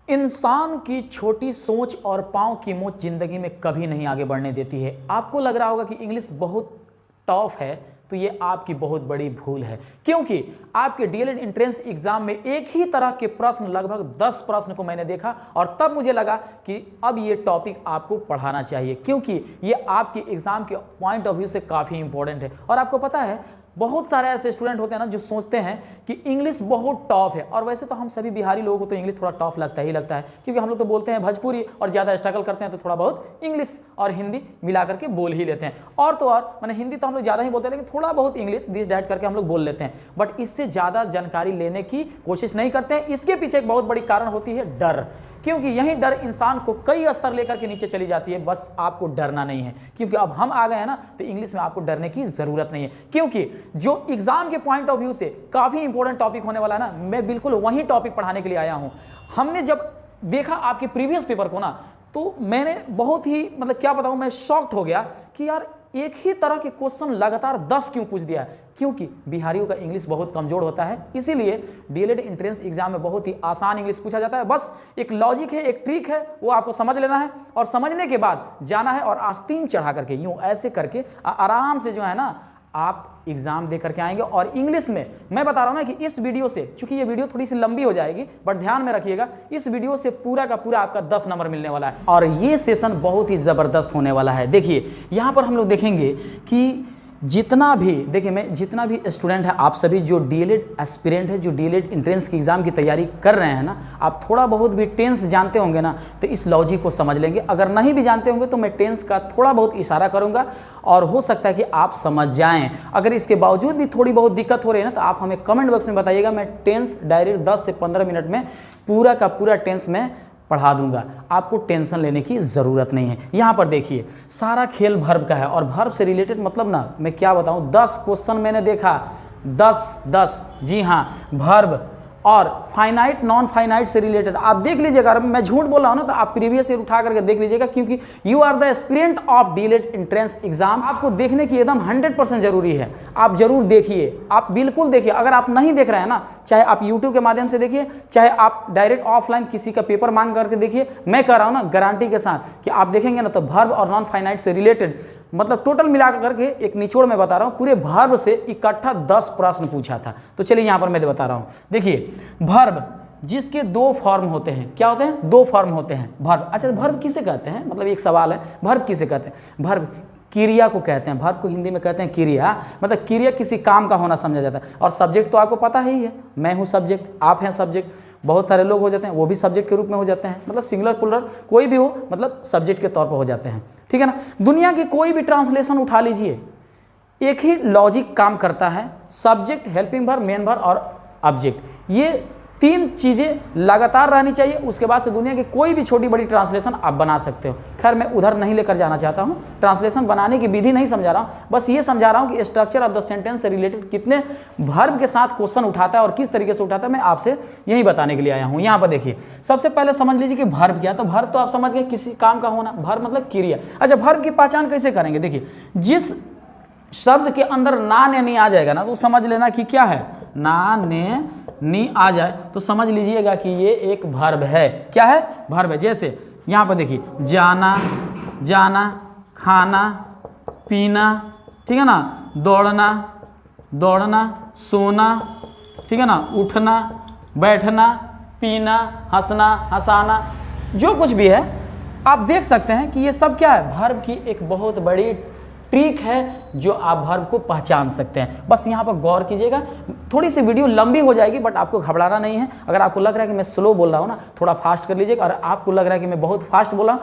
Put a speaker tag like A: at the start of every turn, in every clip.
A: इंसान की छोटी सोच और पाँव की मोच जिंदगी में कभी नहीं आगे बढ़ने देती है। आपको लग रहा होगा कि इंग्लिश बहुत टफ है, तो ये आपकी बहुत बड़ी भूल है, क्योंकि आपके डीएलएड एंट्रेंस एग्जाम में एक ही तरह के प्रश्न, लगभग 10 प्रश्न को मैंने देखा और तब मुझे लगा कि अब ये टॉपिक आपको पढ़ाना चाहिए, क्योंकि ये आपके एग्जाम के पॉइंट ऑफ व्यू से काफ़ी इंपॉर्टेंट है। और आपको पता है बहुत सारे ऐसे स्टूडेंट होते हैं ना जो सोचते हैं कि इंग्लिश बहुत टफ है, और वैसे तो हम सभी बिहारी लोगों को तो इंग्लिश थोड़ा टफ लगता है, क्योंकि हम लोग तो बोलते हैं भोजपुरी और ज़्यादा स्ट्रगल करते हैं, तो थोड़ा बहुत इंग्लिश और हिंदी मिला करके बोल ही लेते हैं। और तो और मैंने हिंदी तो हम लोग ज़्यादा ही बोलते हैं, लेकिन थोड़ा बहुत इंग्लिश दिस डैट करके हम लोग बोल लेते हैं, बट इससे ज़्यादा जानकारी लेने की कोशिश नहीं करते हैं। इसके पीछे एक बहुत बड़ी कारण होती है डर, क्योंकि यही डर इंसान को कई स्तर लेकर के नीचे चली जाती है। बस आपको डरना नहीं है, क्योंकि अब हम आ गए हैं ना, तो इंग्लिश में आपको डरने की जरूरत नहीं है, क्योंकि जो एग्जाम के पॉइंट ऑफ व्यू से काफी इंपॉर्टेंट टॉपिक होने वाला है ना, मैं बिल्कुल वही टॉपिक पढ़ाने के लिए आया हूं। हमने जब देखा आपके प्रीवियस पेपर को ना, तो मैंने बहुत ही क्या बताऊं, मैं शॉक्ड हो गया कि यार एक ही तरह के क्वेश्चन लगातार 10 क्यों पूछ दिया है, क्योंकि बिहारियों का इंग्लिश बहुत कमजोर होता है, इसीलिए डीएलएड एंट्रेंस एग्जाम में बहुत ही आसान इंग्लिश पूछा जाता है। बस एक लॉजिक है, एक ट्रिक है, वो आपको समझ लेना है और समझने के बाद जाना है और आस्तीन चढ़ा करके यूं ऐसे करके आराम से जो है ना आप एग्जाम दे करके आएंगे। और इंग्लिश में मैं बता रहा हूं ना कि इस वीडियो से, चूंकि ये वीडियो थोड़ी सी लंबी हो जाएगी, बट ध्यान में रखिएगा, इस वीडियो से पूरा का पूरा आपका 10 नंबर मिलने वाला है और ये सेशन बहुत ही जबरदस्त होने वाला है। देखिए यहां पर हम लोग देखेंगे कि जितना भी स्टूडेंट है, आप सभी जो डीएलएड एस्पिरेंट है, जो डीएलएड एंट्रेंस की एग्जाम की तैयारी कर रहे हैं ना, आप थोड़ा बहुत भी टेंस जानते होंगे ना, तो इस लॉजिक को समझ लेंगे। अगर नहीं भी जानते होंगे तो मैं टेंस का थोड़ा बहुत इशारा करूंगा और हो सकता है कि आप समझ जाएं। अगर इसके बावजूद भी थोड़ी बहुत दिक्कत हो रही है ना, तो आप हमें कमेंट बॉक्स में बताइएगा, मैं टेंस डायरेक्ट 10 से 15 मिनट में पूरा का पूरा टेंस में पढ़ा दूंगा, आपको टेंशन लेने की ज़रूरत नहीं है। यहाँ पर देखिए सारा खेल वर्ब का है, और वर्ब से रिलेटेड मतलब ना मैं क्या बताऊँ, 10 क्वेश्चन मैंने देखा, 10 जी हाँ, वर्ब और फाइनाइट नॉन फाइनाइट से रिलेटेड आप देख लीजिएगा। अगर मैं झूठ बोल रहा हूँ ना, तो आप प्रीवियस ईयर उठा करके देख लीजिएगा, क्योंकि you are the aspirant of DElEd entrance exam. आपको देखने की एकदम 100% जरूरी है, आप जरूर देखिए, आप बिल्कुल देखिए। अगर आप नहीं देख रहे हैं ना, चाहे आप यूट्यूब के माध्यम से देखिए, चाहे आप डायरेक्ट ऑफलाइन किसी का पेपर मांग करके देखिए, मैं कह रहा हूँ ना गारंटी के साथ कि आप देखेंगे ना, तो वर्ब और नॉन फाइनाइट से रिलेटेड टोटल मिला करके एक निचोड़ में बता रहा हूं, पूरे वर्ब से इकट्ठा 10 प्रश्न पूछा था। तो चलिए यहां पर मैं बता रहा हूं, देखिए वर्ब जिसके 2 फॉर्म होते हैं, क्या होते हैं, 2 फॉर्म होते हैं वर्ब। अच्छा वर्ब किसे कहते हैं, एक सवाल है, वर्ब किसे कहते हैं? वर्ब क्रिया को कहते हैं, वर्ब को हिंदी में कहते हैं क्रिया, क्रिया किसी काम का होना समझा जाता है। और सब्जेक्ट तो आपको पता ही है, मैं हूं सब्जेक्ट, आप हैं सब्जेक्ट, बहुत सारे लोग हो जाते हैं वो भी सब्जेक्ट के रूप में हो जाते हैं, सिंगुलर प्लुरल कोई भी हो, सब्जेक्ट के तौर पर हो जाते हैं, ठीक है ना। दुनिया की कोई भी ट्रांसलेशन उठा लीजिए, एक ही लॉजिक काम करता है, subject, helping verb, main verb और ऑब्जेक्ट, ये 3 चीज़ें लगातार रहनी चाहिए। उसके बाद से दुनिया की कोई भी छोटी बड़ी ट्रांसलेशन आप बना सकते हो। खैर मैं उधर नहीं लेकर जाना चाहता हूँ, ट्रांसलेशन बनाने की विधि नहीं समझा रहा हूँ, बस ये समझा रहा हूँ कि स्ट्रक्चर ऑफ द सेंटेंस से रिलेटेड कितने वर्ब के साथ क्वेश्चन उठाता है और किस तरीके से उठाता है, मैं आपसे यही बताने के लिए आया हूँ। यहाँ पर देखिए सबसे पहले समझ लीजिए कि वर्ब क्या है। तो वर्ब तो आप समझ गए, किसी काम का होना, वर्ब मतलब क्रिया। अच्छा वर्ब की पहचान कैसे करेंगे? देखिए जिस शब्द के अंदर ना ने नी आ जाएगा ना, तो समझ लेना कि क्या है, ना ने नी आ जाए तो समझ लीजिएगा कि ये एक वर्ब है। क्या है? वर्ब है। जैसे यहाँ पर देखिए जाना, जाना, खाना, पीना, ठीक है ना, दौड़ना, दौड़ना, सोना, ठीक है ना, उठना, बैठना, पीना, हंसना, हंसाना, जो कुछ भी है आप देख सकते हैं कि ये सब क्या है, वर्ब की एक बहुत बड़ी ट्रिक है जो आप वर्ब को पहचान सकते हैं। बस यहाँ पर गौर कीजिएगा, थोड़ी सी वीडियो लंबी हो जाएगी, बट आपको घबराना नहीं है। अगर आपको लग रहा है कि मैं स्लो बोल रहा हूँ ना, थोड़ा फास्ट कर लीजिएगा। और आपको लग रहा है कि मैं बहुत फास्ट बोला हूँ,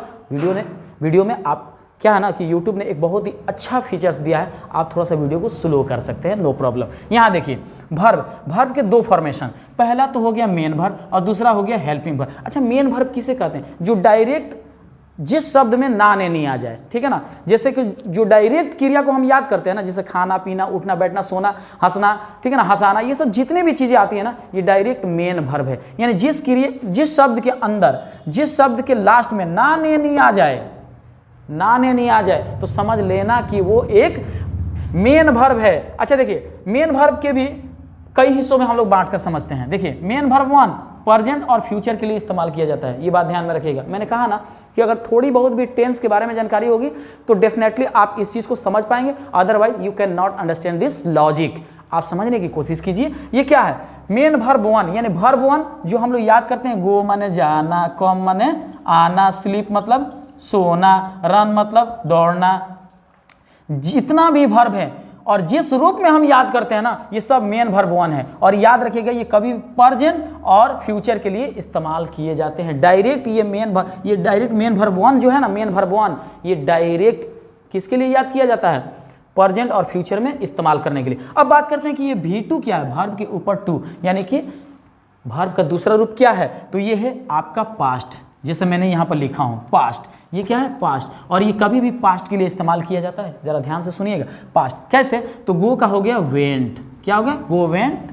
A: वीडियो में आप क्या है ना कि YouTube ने एक बहुत ही अच्छा फीचर्स दिया है, आप थोड़ा सा वीडियो को स्लो कर सकते हैं, नो प्रॉब्लम। यहाँ देखिए वर्ब के 2 फॉर्मेशन, पहला तो हो गया मेन वर्ब और दूसरा हो गया हेल्पिंग वर्ब। अच्छा मेन वर्ब किसे कहते हैं? जो डायरेक्ट जिस शब्द में ना ने नहीं आ जाए, ठीक है ना। जैसे कि जो डायरेक्ट क्रिया को हम याद करते हैं ना, जैसे खाना, पीना, उठना, बैठना, सोना, हंसना, ठीक है ना, हंसाना, ये सब जितने भी चीजें आती है ना, ये डायरेक्ट मेन वर्ब है। यानी जिस शब्द के अंदर, जिस शब्द के लास्ट में ना ने नहीं आ जाए, ना ने नहीं आ जाए, तो समझ लेना कि वो एक मेन वर्ब है। अच्छा देखिए मेन वर्ब के भी कई हिस्सों में हम लोग बांट कर समझते हैं। देखिए मेन वर्ब 1 प्रेजेंट और फ्यूचर के लिए इस्तेमाल किया जाता है। ये बात ध्यान में रखिएगा। मैंने कहा ना कि अगर थोड़ी बहुत भी टेंस के बारे में जानकारी होगी तो डेफिनेटली आप इस चीज़ को समझ पाएंगे, otherwise you can not understand this logic. आप समझने की कोशिश कीजिए। ये क्या है? मेन वर्ब वन, यानी वर्ब वन जो हम लोग याद करते हैं, गो माने जाना, कम माने आना, स्लीप मतलब सोना, रन मतलब दौड़ना, जितना भी वर्ब है और जिस रूप में हम याद करते हैं ना, ये सब मेन वर्ब वन है। और याद रखिएगा ये कभी प्रेजेंट और फ्यूचर के लिए इस्तेमाल किए जाते हैं। डायरेक्ट ये डायरेक्ट मेन वर्ब वन जो है ना, मेन वर्ब वन, ये डायरेक्ट किसके लिए याद किया जाता है? प्रेजेंट और फ्यूचर में इस्तेमाल करने के लिए। अब बात करते हैं कि ये V2 क्या है? वर्ब के ऊपर टू, यानी कि वर्ब का दूसरा रूप क्या है? तो ये है आपका पास्ट, जैसे मैंने यहाँ पर लिखा हूँ पास्ट। ये क्या है? पास्ट। और ये कभी भी पास्ट के लिए इस्तेमाल किया जाता है। जरा ध्यान से सुनिएगा। पास्ट कैसे? तो गो का हो गया वेंट, क्या हो गया? गो वेंट,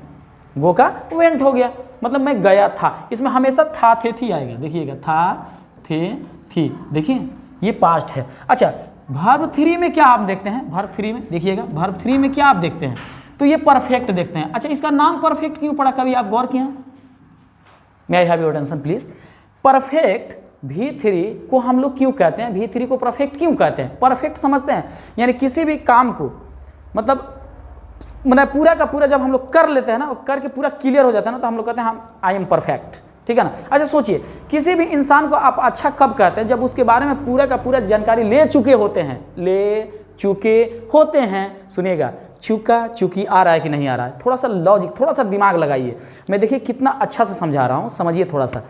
A: गो का वेंट हो गया, मतलब मैं गया था। इसमें हमेशा था थे थी आएगा, देखिएगा, था थे थी, देखिए ये पास्ट है। अच्छा, वर्ब 3 में क्या आप देखते हैं? वर्ब 3 में देखिएगा, वर्ब 3 में क्या आप देखते हैं? तो ये परफेक्ट देखते हैं। अच्छा, इसका नाम परफेक्ट क्यों पड़ा? कभी आप गौर किए? May I have your attention please. Perfect V3 को हम लोग क्यों कहते हैं? V3 को परफेक्ट क्यों कहते हैं? परफेक्ट समझते हैं, यानी किसी भी काम को मतलब पूरा का पूरा जब हम लोग कर लेते हैं ना, करके पूरा क्लियर हो जाता है ना, तो हम लोग कहते हैं हम आई एम परफेक्ट, ठीक है ना। अच्छा सोचिए, किसी भी इंसान को आप अच्छा कब कहते हैं? जब उसके बारे में पूरा का पूरा जानकारी ले चुके होते हैं। सुनिएगा, चुका चुकी आ रहा है कि नहीं आ रहा है? थोड़ा सा लॉजिक, थोड़ा सा दिमाग लगाइए। मैं देखिए कितना अच्छा से समझा रहा हूँ, समझिए थोड़ा सा।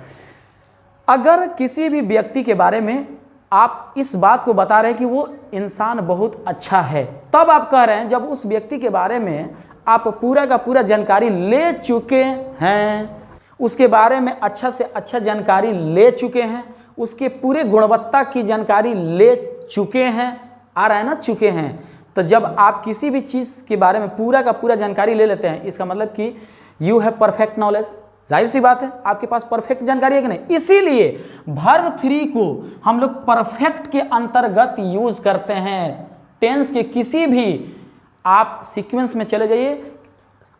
A: अगर किसी भी व्यक्ति के बारे में आप इस बात को बता रहे हैं कि वो इंसान बहुत अच्छा है, तब आप कह रहे हैं जब उस व्यक्ति के बारे में आप पूरा का पूरा जानकारी ले चुके हैं, उसके बारे में अच्छा से अच्छा जानकारी ले चुके हैं, उसके पूरे गुणवत्ता की जानकारी ले चुके हैं, आ रहा है ना, चुके हैं। तो जब आप किसी भी चीज़ के बारे में पूरा का पूरा जानकारी ले लेते हैं, इसका मतलब कि यू हैव परफेक्ट नॉलेज। जाहिर सी बात है, आपके पास परफेक्ट जानकारी है कि नहीं? इसीलिए वर्ब 3 को हम लोग परफेक्ट के अंतर्गत यूज करते हैं। टेंस के किसी भी आप सीक्वेंस में चले जाइए,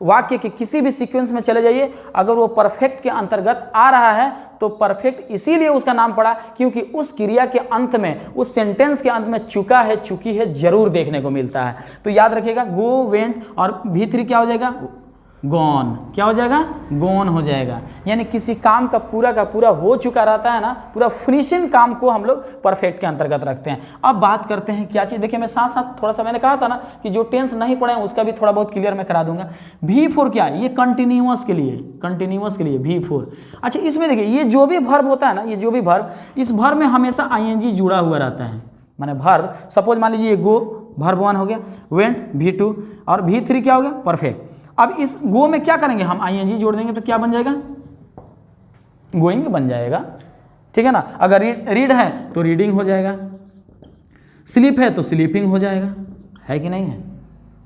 A: वाक्य के किसी भी सीक्वेंस में चले जाइए, अगर वो परफेक्ट के अंतर्गत आ रहा है तो परफेक्ट इसीलिए उसका नाम पड़ा क्योंकि उस क्रिया के अंत में, उस सेंटेंस के अंत में चुका है, चुकी है जरूर देखने को मिलता है। तो याद रखिएगा, गो वेंट और V3 क्या हो जाएगा? गॉन। क्या हो जाएगा? गॉन हो जाएगा। यानी किसी काम का पूरा हो चुका रहता है ना, पूरा फिनिशिंग काम को हम लोग परफेक्ट के अंतर्गत रखते हैं। अब बात करते हैं क्या चीज़, देखिए मैं साथ साथ थोड़ा सा मैंने कहा था ना कि जो टेंस नहीं पढ़े हैं उसका भी थोड़ा बहुत क्लियर मैं करा दूंगा। V4 क्या है? ये कंटिन्यूअस के लिए V4। अच्छा, इसमें देखिए ये जो भी वर्ब होता है ना, ये जो भी वर्ब, इस वर्ब में हमेशा ING जुड़ा हुआ रहता है। माने वर्ब, सपोज मान लीजिए गो वर्ब 1 हो गया, वेंट V2 और V3 क्या हो गया? परफेक्ट। अब इस गो में क्या करेंगे? हम ING जोड़ देंगे तो क्या बन जाएगा? गोइंग बन जाएगा, ठीक है ना। अगर रीड है तो रीडिंग हो जाएगा, स्लीप है तो स्लीपिंग हो जाएगा, है कि नहीं है?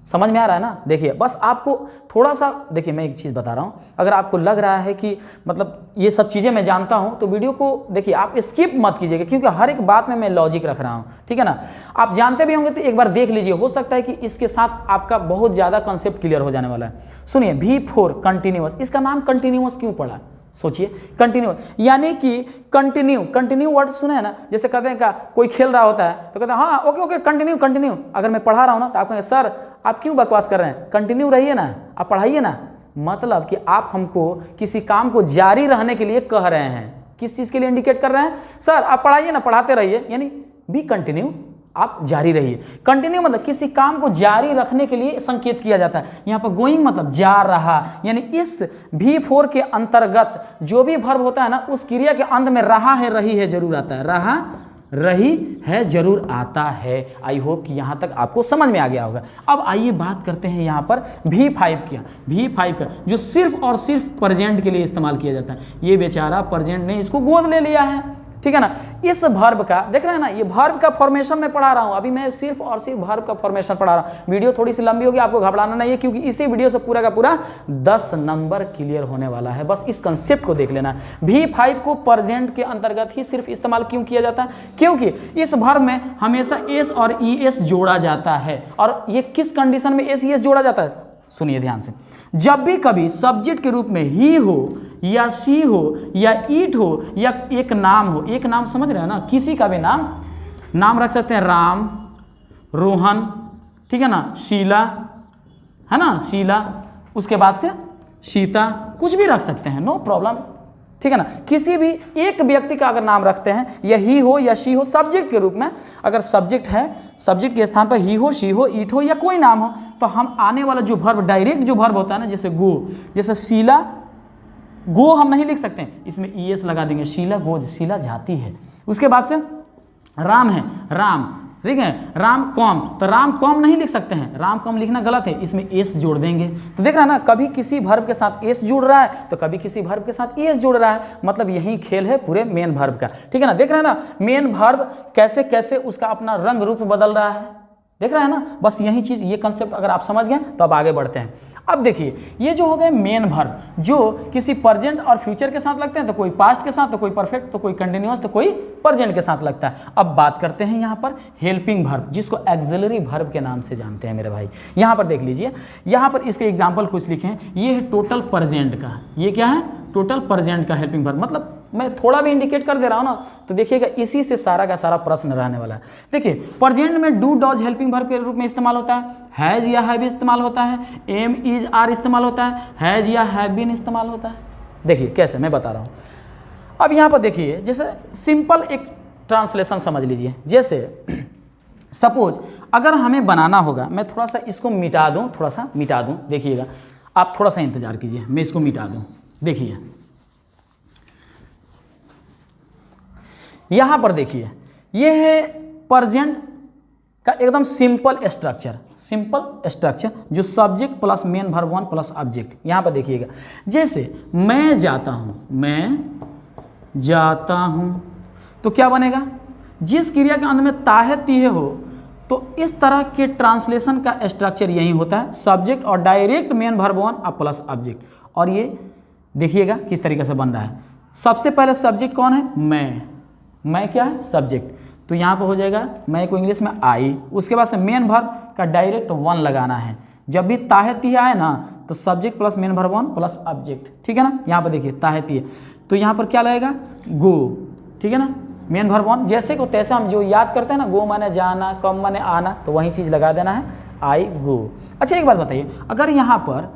A: समझ में आ रहा है ना? देखिए बस आपको थोड़ा सा, देखिए मैं एक चीज़ बता रहा हूँ, अगर आपको लग रहा है कि मतलब ये सब चीज़ें मैं जानता हूँ तो वीडियो को देखिए, आप स्किप मत कीजिएगा क्योंकि हर एक बात में मैं लॉजिक रख रहा हूँ, ठीक है ना। आप जानते भी होंगे तो एक बार देख लीजिए, हो सकता है कि इसके साथ आपका बहुत ज़्यादा कॉन्सेप्ट क्लियर हो जाने वाला है। सुनिए, V4 कंटिन्यूअस, इसका नाम कंटिन्यूअस क्यों पड़ा? सोचिए, कंटिन्यू यानी कि कंटिन्यू वर्ड सुने हैं ना, जैसे कहते हैं का कोई खेल रहा होता है तो कहते हैं हाँ ओके कंटिन्यू। अगर मैं पढ़ा रहा हूँ ना तो आप कहेंगे सर आप क्यों बकवास कर रहे हैं, कंटिन्यू रहिए ना, आप पढ़ाइए ना। मतलब कि आप हमको किसी काम को जारी रहने के लिए कह रहे हैं, किस चीज़ के लिए इंडिकेट कर रहे हैं? सर आप पढ़ाइए ना, पढ़ाते रहिए, यानी बी कंटिन्यू, आप जारी रहिए। कंटिन्यू मतलब किसी काम को जारी रखने के लिए संकेत किया जाता है। यहाँ पर गोइंग मतलब जा रहा, यानी इस V4 के अंतर्गत जो भी वर्ब होता है ना, उस क्रिया के अंत में रहा है, रही है जरूर आता है, रहा रही है जरूर आता है। आई होप कि यहाँ तक आपको समझ में आ गया होगा। अब आइए बात करते हैं यहाँ पर V5 का जो सिर्फ और सिर्फ प्रेजेंट के लिए इस्तेमाल किया जाता है। ये बेचारा प्रेजेंट ने इसको गोद ले लिया है, ठीक है ना। इस वर्ब का देख रहे हैं ना, ये वर्ब का फॉर्मेशन मैं पढ़ा रहा हूं, अभी मैं सिर्फ और सिर्फ वर्ब का फॉर्मेशन पढ़ा रहा हूं। वीडियो थोड़ी सी लंबी होगी, आपको घबराना नहीं है क्योंकि इसी वीडियो से पूरा का पूरा 10 नंबर क्लियर होने वाला है। बस इस कंसेप्ट को देख लेना। V5 को प्रेजेंट के अंतर्गत ही सिर्फ इस्तेमाल क्यों किया जाता है? क्योंकि इस वर्ब में हमेशा एस और ES जोड़ा जाता है। और ये किस कंडीशन में एस ES जोड़ा जाता है? सुनिए ध्यान से, जब भी कभी सब्जेक्ट के रूप में ही हो या शी हो या ईट हो या एक नाम हो, एक नाम समझ रहे हैं ना, किसी का भी नाम रख सकते हैं, राम, रोहन, ठीक है ना, शीला, है ना, शीला, उसके बाद से सीता, कुछ भी रख सकते हैं, नो प्रॉब्लम, ठीक है ना। किसी भी एक व्यक्ति का अगर नाम रखते हैं, या ही हो या शी हो, सब्जेक्ट के रूप में, अगर सब्जेक्ट है, सब्जेक्ट के स्थान पर ही हो, शी हो, ईट हो या कोई नाम हो, तो हम आने वाला जो वर्ब, डायरेक्ट जो वर्ब होता है ना, जैसे गो, जैसे शीला, गो हम नहीं लिख सकते हैं, इसमें ईएस लगा देंगे, शीला गो, शीला जाती है। उसके बाद से राम है, राम, ठीक है, राम कॉम, तो राम कॉम नहीं लिख सकते हैं, राम कॉम लिखना गलत है, इसमें एस जोड़ देंगे। तो देख रहा है ना, कभी किसी वर्ब के साथ एस जुड़ रहा है तो कभी किसी वर्ब के साथ एस जुड़ रहा है, मतलब यही खेल है पूरे मेन वर्ब का, ठीक है ना। देख रहे हैं ना मेन वर्ब कैसे कैसे उसका अपना रंग रूप बदल रहा है, देख रहे हैं ना। बस यही चीज़, ये कंसेप्ट अगर आप समझ गए तो अब आगे बढ़ते हैं। अब देखिए, ये जो हो गए मेन वर्ब, जो किसी प्रेजेंट और फ्यूचर के साथ लगते हैं, तो कोई पास्ट के साथ, तो कोई परफेक्ट, तो कोई कंटिन्यूअस, तो कोई प्रेजेंट के साथ लगता है। अब बात करते हैं यहाँ पर हेल्पिंग वर्ब, जिसको एक्सिलरी वर्ब के नाम से जानते हैं मेरे भाई। यहाँ पर देख लीजिए, यहाँ पर इसके एग्जाम्पल कुछ लिखे हैं। ये है टोटल प्रेजेंट का, ये क्या है, टोटल प्रेजेंट का हेल्पिंग वर्ब, मतलब मैं थोड़ा भी इंडिकेट कर दे रहा हूँ ना, तो देखिएगा इसी से सारा का सारा प्रश्न रहने वाला है। देखिए, प्रेजेंट में डू, डॉज हेल्पिंग वर्ब के रूप में इस्तेमाल होता है, हैज या हैव इस्तेमाल होता है, एम, इज, आर इस्तेमाल होता है, हैज या हैव बीन इस्तेमाल होता है। देखिए कैसे, मैं बता रहा हूँ। अब यहाँ पर देखिए, जैसे सिंपल एक ट्रांसलेशन समझ लीजिए, जैसे सपोज अगर हमें बनाना होगा, मैं थोड़ा सा इसको मिटा दूँ, थोड़ा सा मिटा दूँ, देखिएगा आप थोड़ा सा इंतजार कीजिए, मैं इसको मिटा दूँ। देखिए यहां पर देखिए, ये है प्रेजेंट का एकदम सिंपल स्ट्रक्चर, जो subject plus main verb one plus object. यहां पर देखिएगा, जैसे मैं जाता हूं, तो क्या बनेगा, जिस क्रिया के अंत में ताहे तीहे हो, तो इस तरह के ट्रांसलेशन का स्ट्रक्चर यही होता है, सब्जेक्ट और डायरेक्ट मेन वर्ब वन और प्लस ऑब्जेक्ट। और ये देखिएगा किस तरीके से बन रहा है। सबसे पहले सब्जेक्ट कौन है, मैं क्या है, सब्जेक्ट, तो यहाँ पर हो जाएगा मैं को इंग्लिश में आई। उसके बाद से मेन वर्ब का डायरेक्ट वन लगाना है, जब भी ताहे तीहे आए ना, तो subject plus main verb one plus object, ठीक है ना। यहाँ पर देखिए ताहे तीहे, तो यहाँ पर क्या लगेगा, गो, ठीक है ना, मेन वर्ब वन, जैसे को तैसे हम जो याद करते हैं ना, गो माने जाना, कम माने आना, तो वही चीज़ लगा देना है, आई गो। अच्छा एक बात बताइए, अगर यहाँ पर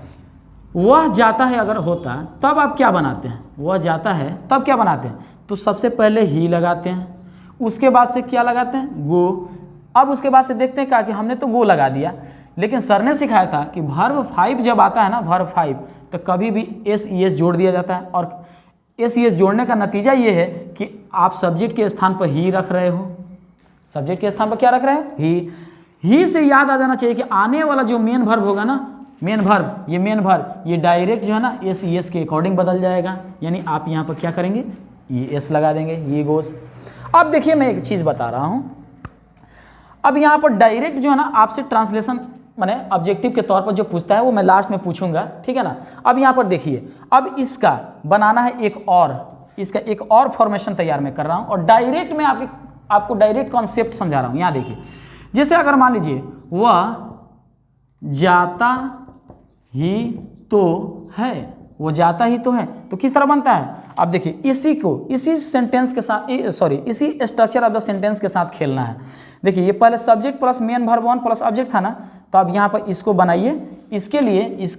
A: वह जाता है अगर होता, तब आप क्या बनाते हैं, वह जाता है तब क्या बनाते हैं, तो सबसे पहले ही लगाते हैं, उसके बाद से क्या लगाते हैं, गो। अब उसके बाद से देखते हैं क्या कि हमने तो गो लगा दिया, लेकिन सर ने सिखाया था कि वर्ब 5 जब आता है ना, वर्ब 5, तो कभी भी एस ई एस जोड़ दिया जाता है, और एस ई एस जोड़ने का नतीजा ये है कि आप सब्जेक्ट के स्थान पर ही रख रहे हो, सब्जेक्ट के स्थान पर क्या रख रहे हो, ही से याद आ जाना चाहिए कि आने वाला जो मेन वर्ब होगा ना, मेन वर्ब ये डायरेक्ट जो है ना एस ई एस के अकॉर्डिंग बदल जाएगा, यानी आप यहाँ पर क्या करेंगे, ये एस लगा देंगे, ये गोस। अब देखिए मैं एक चीज़ बता रहा हूँ, अब यहाँ पर डायरेक्ट जो है ना आपसे ट्रांसलेशन माने ऑब्जेक्टिव के तौर पर जो पूछता है वो मैं लास्ट में पूछूंगा, ठीक है ना। अब यहाँ पर देखिए, अब इसका बनाना है इसका एक और फॉर्मेशन तैयार मैं कर रहा हूँ, और डायरेक्ट मैं आपको डायरेक्ट कॉन्सेप्ट समझा रहा हूँ। यहाँ देखिए, जैसे अगर मान लीजिए वह जाता ही तो है, वो जाता ही तो है, तो किस तरह बनता है, अब देखिए इसी सेंटेंस के साथ, इसी स्ट्रक्चर ऑफ द सेंटेंस के साथ खेलना है। देखिए ये पहले subject plus main verb one plus object था ना, तो अब यहाँ पर इसको बनाइए। इसके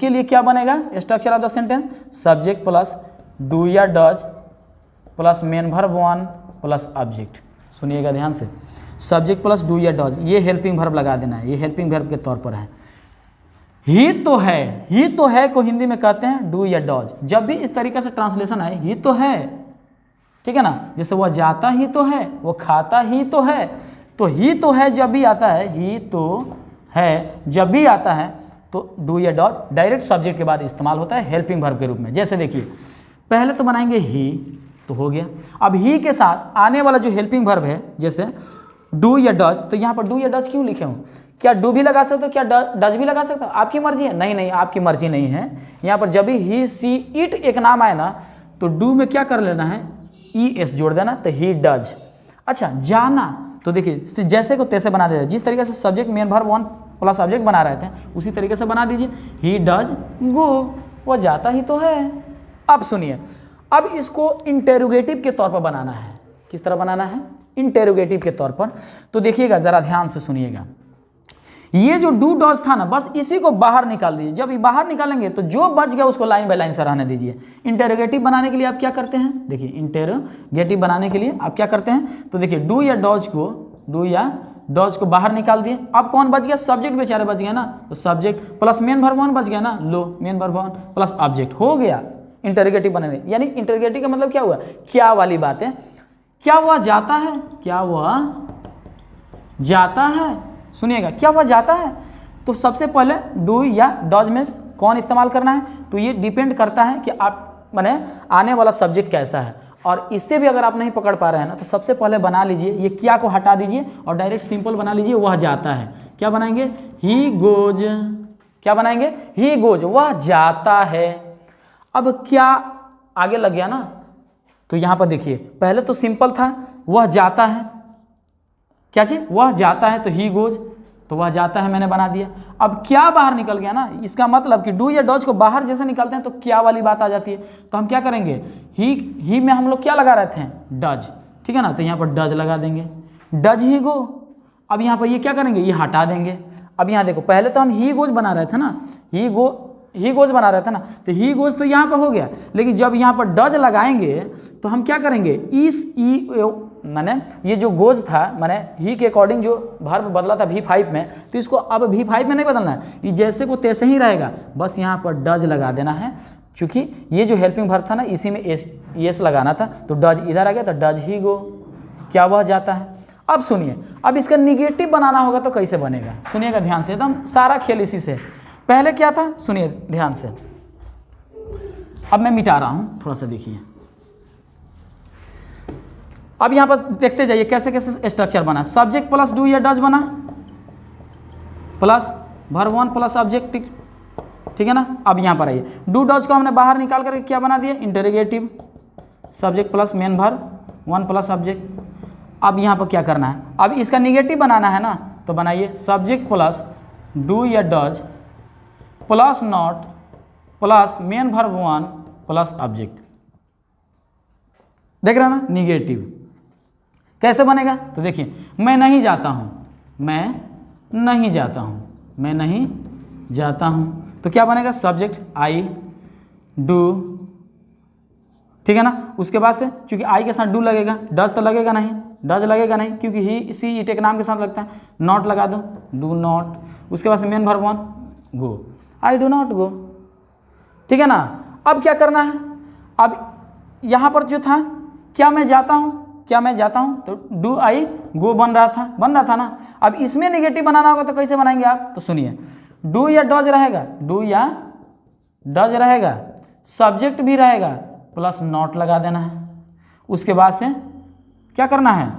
A: लिए क्या बनेगा, structure of the sentence, subject plus do या does plus main verb one plus object. सुनिएगा ध्यान से, सब्जेक्ट प्लस डू या डज, ये हेल्पिंग वर्ब लगा देना है, ये हेल्पिंग वर्ब के तौर पर है। ही तो है को हिंदी में कहते हैं डू या डॉज। जब भी इस तरीके से ट्रांसलेशन आए, ही तो है, ठीक है ना, जैसे वह जाता ही तो है, वो खाता ही तो है, तो ही तो है जब भी आता है, ही तो है जब भी आता है, तो डू या डॉज डायरेक्ट सब्जेक्ट के बाद इस्तेमाल होता है हेल्पिंग वर्ब के रूप में। जैसे देखिए पहले तो बनाएंगे ही, तो हो गया। अब ही के साथ आने वाला जो हेल्पिंग वर्ब है, जैसे डू या डज, तो यहाँ पर डू या डज क्यों लिखे हूँ, क्या डू भी लगा सकते हो, क्या डज भी लगा सकते हो, आपकी मर्जी है, नहीं आपकी मर्जी नहीं है। यहाँ पर जब भी ही सी इट एक नाम आए ना, तो डू में क्या कर लेना है, ई एस जोड़ देना, तो ही डज। अच्छा जाना, तो देखिए जैसे को तैसे बना देगा, जिस तरीके से subject main verb one plus object बना रहे थे, उसी तरीके से बना दीजिए, ही डज गो, वह जाता ही तो है। अब सुनिए, अब इसको इंटेरोगेटिव के तौर पर बनाना है। किस तरह बनाना है? इंटेरोगेटिव के तौर पर। तो देखिएगा, जरा ध्यान से सुनिएगा, ये जो डू डज था ना, बस इसी को बाहर निकाल दीजिए। जब ये बाहर निकालेंगे तो जो बच गया उसको लाइन बाय लाइन से रहने दीजिए। इंटेरोगेटिव बनाने के लिए आप क्या करते हैं? देखिए, इंटेरोगेटिव बनाने के लिए आप क्या करते हैं? तो देखिए, डू या डॉज को बाहर निकाल दिए। अब कौन बच गया? सब्जेक्ट बेचारे बच गया ना, तो subject plus main verb one बच गया ना, लो main verb one plus object हो गया इंटेरोगेटिव बनाने। यानी इंटेरोगेटिव का मतलब क्या हुआ? क्या वाली बात है, क्या वह जाता है? क्या वह जाता है? सुनिएगा, क्या वह जाता है? तो सबसे पहले डू या डॉज में कौन इस्तेमाल करना है? तो ये डिपेंड करता है कि आप माने आने वाला सब्जेक्ट कैसा है। और इससे भी अगर आप नहीं पकड़ पा रहे हैं ना, तो सबसे पहले बना लीजिए, ये क्या को हटा दीजिए और डायरेक्ट सिंपल बना लीजिए, वह जाता है। क्या बनाएंगे? He goes. क्या बनाएंगे? ही गोज, वह जाता है। अब क्या आगे लग गया ना, तो यहां पर देखिए, पहले तो सिंपल था, वह जाता है, क्या चीज? वह जाता है, तो ही गोज, तो वह जाता है मैंने बना दिया। अब क्या बाहर निकल गया ना, इसका मतलब कि डू या डॉज को बाहर जैसे निकालते हैं तो क्या वाली बात आ जाती है। तो हम क्या करेंगे? ही में हम लोग क्या लगा रहे थे? डज, ठीक है ना, तो यहाँ पर डज लगा देंगे, डज ही गो। अब यहाँ पर ये क्या करेंगे? ये हटा देंगे। अब यहाँ देखो, पहले तो हम ही गोज बना रहे थे ना, ही गोज बना रहे थे ना, तो ही गोज तो यहाँ पर हो गया, लेकिन जब यहाँ पर डज लगाएंगे तो हम क्या करेंगे? माने ये जो गोज था, माने ही के अकॉर्डिंग जो वर्ब बदला था V5 में, तो इसको अब V5 में नहीं बदलना है, ये जैसे को तैसे ही रहेगा, बस यहाँ पर डज लगा देना है। क्योंकि ये जो हेल्पिंग वर्ब था ना, इसी में एस लगाना था, तो डज इधर आ गया, तो डज ही गो, क्या वह जाता है। अब सुनिए, अब इसका निगेटिव बनाना होगा तो कैसे बनेगा? सुनिएगा ध्यान से, एकदम सारा खेल इसी से। पहले क्या था? सुनिए ध्यान से, अब मैं मिटा रहा हूं, थोड़ा सा देखिए। अब यहां पर देखते जाइए कैसे कैसे स्ट्रक्चर बना। सब्जेक्ट प्लस डू या डज बना, plus verb one plus object, ठीक है ना। अब यहां पर आइए, डू डज को हमने बाहर निकाल करके क्या बना दिया? Interrogative, subject plus main verb one plus object. अब यहां पर क्या करना है? अब इसका निगेटिव बनाना है ना, तो बनाइए सब्जेक्ट प्लस डू या does plus not plus main verb one plus object. देख रहे हैं ना, निगेटिव कैसे बनेगा? तो देखिए, मैं नहीं जाता हूं, मैं नहीं जाता हूं, मैं नहीं जाता हूं, तो क्या बनेगा? सब्जेक्ट आई डू, ठीक है ना। उसके बाद से चूंकि आई के साथ डू लगेगा, डज तो लगेगा नहीं, डज लगेगा नहीं, क्योंकि ही सी इट एक नाम के साथ लगता है, नॉट लगा दो, डू नॉट। उसके बाद से main verb one go, I do not go, ठीक है ना। अब क्या करना है? अब यहां पर जो था, क्या मैं जाता हूं, क्या मैं जाता हूं, तो डू आई गो बन रहा था ना। अब इसमें नेगेटिव बनाना होगा तो कैसे बनाएंगे आप? तो सुनिए, डू या डज रहेगा, डू या डज रहेगा, सब्जेक्ट भी रहेगा, प्लस नॉट लगा देना है। उसके बाद से क्या करना है?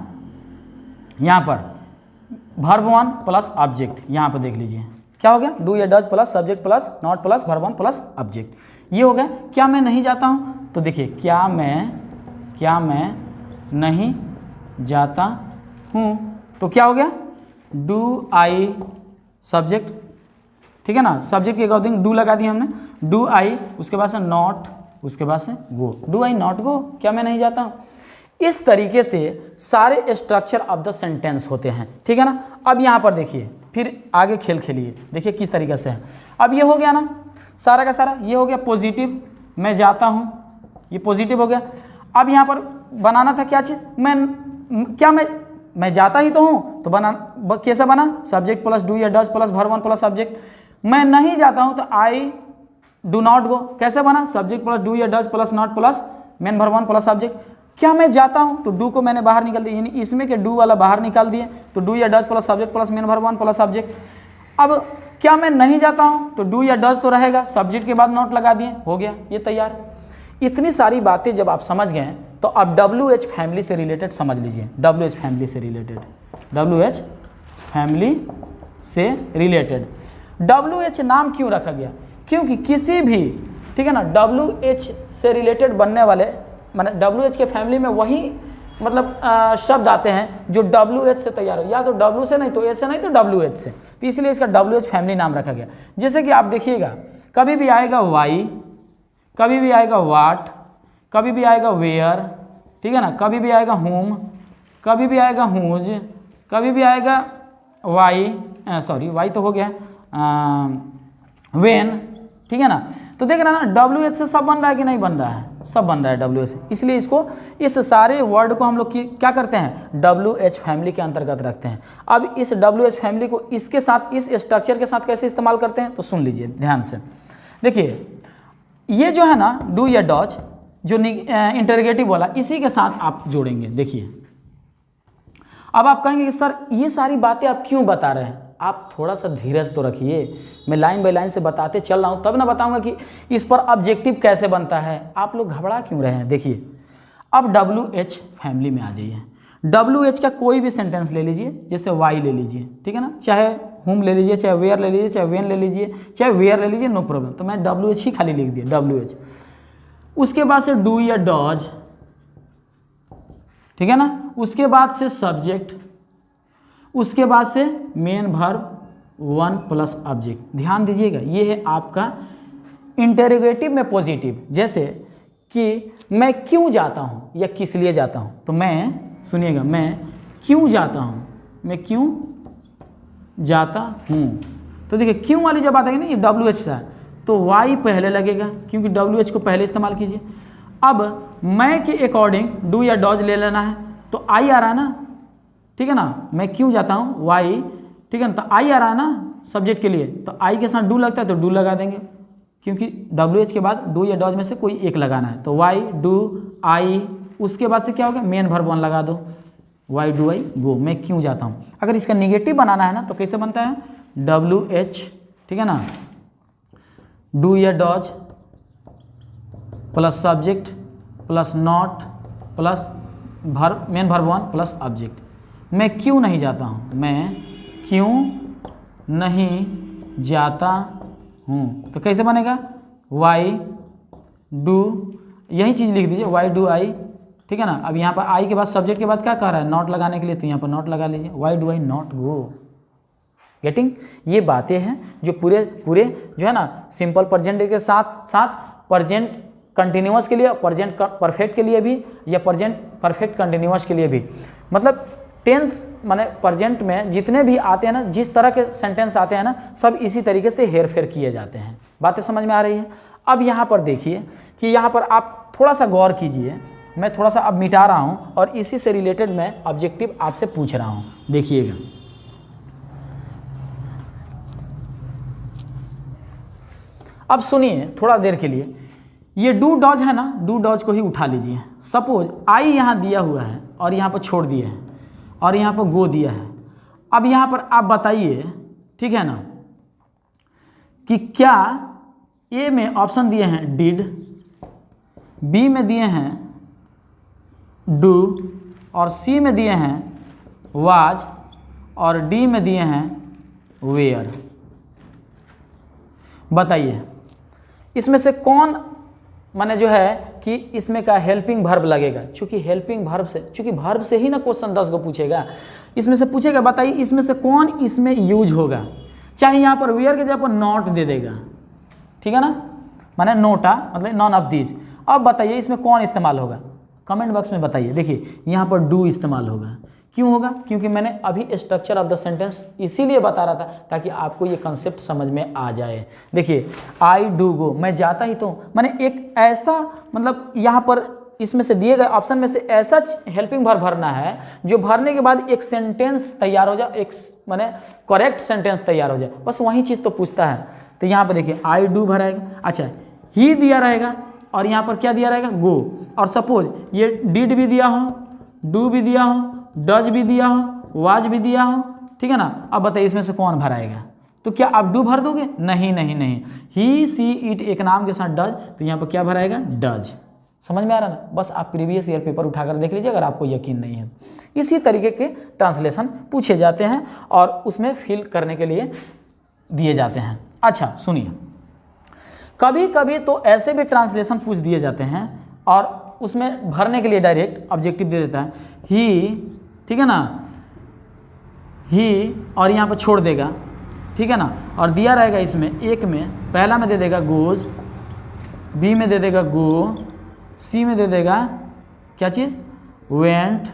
A: यहां पर वर्ब वन प्लस ऑब्जेक्ट, यहां पर देख लीजिए क्या हो गया? डू या does plus subject plus not plus verb one plus object, ये हो गया। क्या मैं नहीं जाता हूं, तो देखिए, क्या मैं नहीं जाता हूं, तो क्या हो गया? डू आई सब्जेक्ट, ठीक है ना, सब्जेक्ट के अकॉर्डिंग डू लगा दिया हमने, डू आई, उसके बाद से नॉट, उसके बाद से गो, डू आई नॉट गो, क्या मैं नहीं जाता हूं। इस तरीके से सारे स्ट्रक्चर ऑफ द सेंटेंस होते हैं, ठीक है ना। अब यहां पर देखिए, फिर आगे खेल खेलिए, देखिए किस तरीके से है। अब ये हो गया ना सारा का सारा, ये हो गया पॉजिटिव, मैं जाता हूं, ये पॉजिटिव हो गया। अब यहां पर बनाना था क्या चीज़? मैं जाता ही तो हूं, तो कैसे बना? सब्जेक्ट प्लस डू या does plus verb one plus object. मैं नहीं जाता हूं तो आई डू नॉट गो, कैसे बना? सब्जेक्ट प्लस डू या does plus not plus main verb one plus object. क्या मैं जाता हूं, तो डू को मैंने बाहर निकाल दिया, यानी इसमें के डू वाला बाहर निकाल दिए, तो डू या does plus subject plus main verb one plus object. अब क्या मैं नहीं जाता हूं, तो डू या डज तो रहेगा, सब्जेक्ट के बाद नॉट लगा दिए, हो गया ये तैयार। इतनी सारी बातें जब आप समझ गए तो अब WH फैमिली से रिलेटेड समझ लीजिए। WH फैमिली से रिलेटेड, WH फैमिली से रिलेटेड, WH नाम क्यों रखा गया? क्योंकि किसी भी, ठीक है ना, WH से रिलेटेड बनने वाले, माने WH के फैमिली में वही मतलब शब्द आते हैं जो WH से तैयार हो, या तो W से नहीं तो A से नहीं तो WH से, तो इसलिए इसका WH फैमिली नाम रखा गया। जैसे कि आप देखिएगा कभी भी आएगा वाई, कभी भी आएगा वाट, कभी भी आएगा वेयर, ठीक है ना, कभी भी आएगा होम, कभी भी आएगा हुज, कभी भी आएगा वाई, सॉरी वाई तो हो गया, वेन, ठीक है ना। तो देख रहे हैं ना WH से सब बन रहा है कि नहीं बन रहा है, सब बन रहा है WH से, इसलिए इसको इस सारे वर्ड को हम लोग क्या करते हैं WH फैमिली के अंतर्गत रखते हैं। अब इस WH फैमिली को इसके साथ, इस स्ट्रक्चर के साथ कैसे इस्तेमाल करते हैं तो सुन लीजिए ध्यान से। देखिए ये जो है ना डू या डॉज जो इंटरोगेटिव वाला, इसी के साथ आप जोड़ेंगे। देखिए अब आप कहेंगे कि सर ये सारी बातें आप क्यों बता रहे हैं, आप थोड़ा सा धीरज तो रखिए, मैं लाइन बाय लाइन से बताते चल रहा हूँ, तब ना बताऊंगा कि इस पर ऑब्जेक्टिव कैसे बनता है, आप लोग घबरा क्यों रहे हैं। देखिए अब WH फैमिली में आ जाइए, WH का कोई भी सेंटेंस ले लीजिए, जैसे वाई ले लीजिए, ठीक है ना, चाहे होम ले लीजिए, चाहे वेयर ले लीजिए, चाहे वेन ले लीजिए, चाहे वेयर ले लीजिए, नो प्रॉब्लम, तो मैं WH ही खाली लिख दिया WH। उसके बाद से डू या डॉज, ठीक है ना, उसके बाद से सब्जेक्ट, उसके बाद से मेन वर्ब 1 प्लस ऑब्जेक्ट। ध्यान दीजिएगा ये है आपका इंटरोगेटिव में पॉजिटिव, जैसे कि मैं क्यों जाता हूँ या किस लिए जाता हूँ, तो मैं सुनिएगा मैं क्यों जाता हूँ, मैं क्यों जाता हूँ, तो देखिए क्यों वाली जब बात आएगी ना ये WH से तो वाई पहले लगेगा क्योंकि WH को पहले इस्तेमाल कीजिए। अब मैं के अकॉर्डिंग डू या डॉज ले लेना है तो आई आ रहा है ना, ठीक है ना, मैं क्यों जाता हूँ वाई, ठीक है ना, तो आई आ रहा है ना सब्जेक्ट के लिए, तो आई के साथ डू लगता है तो डू लगा देंगे क्योंकि WH के बाद डू या डॉज में से कोई एक लगाना है, तो वाई डू आई, उसके बाद से क्या होगा मेन वर्ब 1 लगा दो, वाई डू आई गो, मैं क्यों जाता हूँ। अगर इसका निगेटिव बनाना है ना तो कैसे बनता है WH, ठीक है ना, डू या does plus subject plus not plus verb main verb 1 plus object. मैं क्यों नहीं जाता हूँ, मैं क्यों नहीं जाता हूँ, तो कैसे बनेगा वाई डू, यही चीज़ लिख दीजिए वाई डू आई, ठीक है ना। अब यहाँ पर आई के बाद सब्जेक्ट के बाद क्या कह रहा है नॉट लगाने के लिए, तो यहाँ पर नॉट लगा लीजिए, why do I not go. Getting, ये बातें हैं जो पूरे जो है ना सिंपल प्रेजेंट के साथ साथ प्रेजेंट कंटिन्यूअस के लिए, प्रेजेंट परफेक्ट के लिए भी, या प्रेजेंट परफेक्ट कंटिन्यूअस के लिए भी, मतलब टेंस माने प्रेजेंट में जितने भी आते हैं ना, जिस तरह के सेंटेंस आते हैं ना, सब इसी तरीके से हेर फेर किए जाते हैं। बातें समझ में आ रही है। अब यहाँ पर देखिए कि यहाँ पर आप थोड़ा सा गौर कीजिए, मैं थोड़ा सा अब मिटा रहा हूँ और इसी से रिलेटेड मैं ऑब्जेक्टिव आपसे पूछ रहा हूँ, देखिएगा। अब सुनिए थोड़ा देर के लिए, ये डू डॉज है ना, डू डॉज को ही उठा लीजिए। सपोज आई यहाँ दिया हुआ है और यहाँ पर छोड़ दिए हैं और यहाँ पर गो दिया है। अब यहाँ पर आप बताइए, ठीक है ना, कि क्या ए में ऑप्शन दिए हैं डिड, बी में दिए हैं डू, और सी में दिए हैं वाज, और डी में दिए हैं वेयर। बताइए इसमें से कौन माने जो है कि इसमें का हेल्पिंग वर्ब लगेगा, क्योंकि हेल्पिंग वर्ब से, क्योंकि वर्ब से ही ना क्वेश्चन 10 को पूछेगा, इसमें से पूछेगा। बताइए इसमें से कौन इसमें यूज होगा। चाहे यहाँ पर वेयर के जगह पर नॉट दे देगा, ठीक है ना, माने नोटा मतलब नॉन ऑफ दीज। अब बताइए इसमें कौन इस्तेमाल होगा, कमेंट बॉक्स में बताइए। देखिए यहाँ पर डू इस्तेमाल होगा, क्यों होगा, क्योंकि मैंने अभी स्ट्रक्चर ऑफ द सेंटेंस इसीलिए बता रहा था ताकि आपको ये कंसेप्ट समझ में आ जाए। देखिए आई डू गो, मैं जाता ही तो, मैंने एक ऐसा मतलब यहाँ पर इसमें से दिए गए ऑप्शन में से ऐसा हेल्पिंग वर्ब भरना है जो भरने के बाद एक सेंटेंस तैयार हो जाए, एक माने करेक्ट सेंटेंस तैयार हो जाए, बस वही चीज़ तो पूछता है। तो यहाँ पर देखिए आई डू भराएगा, अच्छा ही दिया रहेगा और यहाँ पर क्या दिया रहेगा गो, और सपोज ये डिड भी दिया हो, डू भी दिया हो, डज भी दिया हो, वाज भी दिया हो, ठीक है ना। अब बताइए इसमें से कौन भराएगा, तो क्या आप डू भर दोगे, नहीं नहीं नहीं, ही सी इट एक नाम के साथ डज, तो यहाँ पर क्या भराएगा डज। समझ में आ रहा ना, बस आप प्रीवियस ईयर पेपर उठाकर देख लीजिए अगर आपको यकीन नहीं है। इसी तरीके के ट्रांसलेशन पूछे जाते हैं और उसमें फिल करने के लिए दिए जाते हैं। अच्छा सुनिए, कभी कभी तो ऐसे भी ट्रांसलेशन पूछ दिए जाते हैं और उसमें भरने के लिए डायरेक्ट ऑब्जेक्टिव दे देता है ही, ठीक है ना, ही, और यहाँ पर छोड़ देगा, ठीक है ना, और दिया रहेगा इसमें एक में, पहला में दे देगा गोज, बी में दे देगा गो, सी में दे देगा क्या चीज़ वेंट,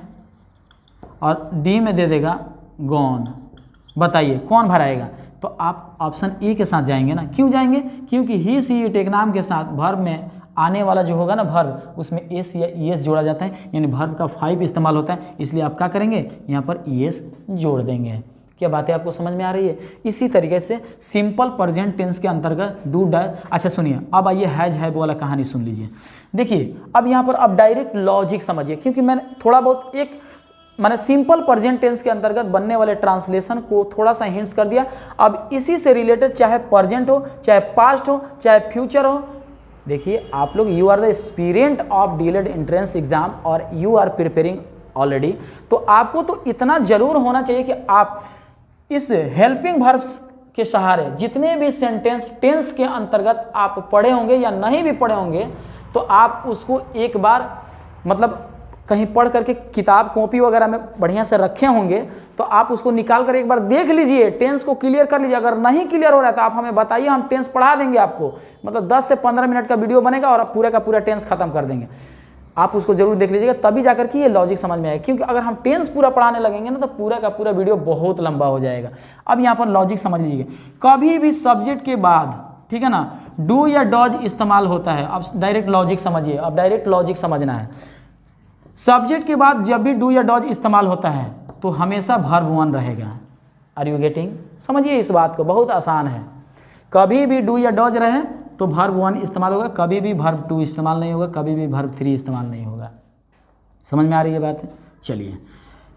A: और डी में दे देगा गॉन। बताइए कौन भराएगा? तो आप ऑप्शन ए के साथ जाएंगे ना। क्यों जाएंगे? क्योंकि ही सी इट एक नाम के साथ वर्ब में आने वाला जो होगा ना वर्ब, उसमें एस या ईएस जोड़ा जाता है, यानी वर्ब का 5 इस्तेमाल होता है, इसलिए आप क्या करेंगे यहाँ पर ईएस जोड़ देंगे। क्या बातें आपको समझ में आ रही है? इसी तरीके से सिंपल प्रेजेंट टेंस के अंतर्गत डू डाई। अच्छा सुनिए, अब आइए हैज हैव वाला कहानी सुन लीजिए। देखिए अब यहाँ पर अब डायरेक्ट लॉजिक समझिए, क्योंकि मैंने थोड़ा बहुत एक मैंने सिंपल प्रेजेंट टेंस के अंतर्गत बनने वाले ट्रांसलेशन को थोड़ा सा हिंट्स कर दिया। अब इसी से रिलेटेड चाहे प्रेजेंट हो, चाहे पास्ट हो, चाहे फ्यूचर हो, देखिए आप लोग you are the aspirant of DElEd entrance exam और यू आर प्रिपेयरिंग ऑलरेडी, तो आपको तो इतना जरूर होना चाहिए कि आप इस हेल्पिंग वर्ब्स के सहारे जितने भी सेंटेंस टेंस के अंतर्गत आप पढ़े होंगे या नहीं भी पढ़े होंगे, तो आप उसको एक बार मतलब कहीं पढ़ करके किताब कॉपी वगैरह में बढ़िया से रखे होंगे, तो आप उसको निकाल कर एक बार देख लीजिए, टेंस को क्लियर कर लीजिए। अगर नहीं क्लियर हो रहा है तो आप हमें बताइए, हम टेंस पढ़ा देंगे आपको। मतलब 10 से 15 मिनट का वीडियो बनेगा और पूरे का पूरा टेंस खत्म कर देंगे। आप उसको जरूर देख लीजिएगा, तभी जाकर के ये लॉजिक समझ में आएगा। क्योंकि अगर हम टेंस पूरा पढ़ाने लगेंगे ना तो पूरा का पूरा वीडियो बहुत लंबा हो जाएगा। अब यहाँ पर लॉजिक समझ लीजिए, कभी भी सब्जेक्ट के बाद, ठीक है ना, डू या डॉज इस्तेमाल होता है। अब डायरेक्ट लॉजिक समझिए, अब डायरेक्ट लॉजिक समझना है। सब्जेक्ट के बाद जब भी डू या डॉज इस्तेमाल होता है तो हमेशा वर्ब वन रहेगा। Are you getting? समझिए इस बात को, बहुत आसान है। कभी भी डू या डॉज रहे तो वर्ब वन इस्तेमाल होगा, कभी भी वर्ब टू इस्तेमाल नहीं होगा, कभी भी वर्ब थ्री इस्तेमाल नहीं होगा। समझ में आ रही है बात? चलिए,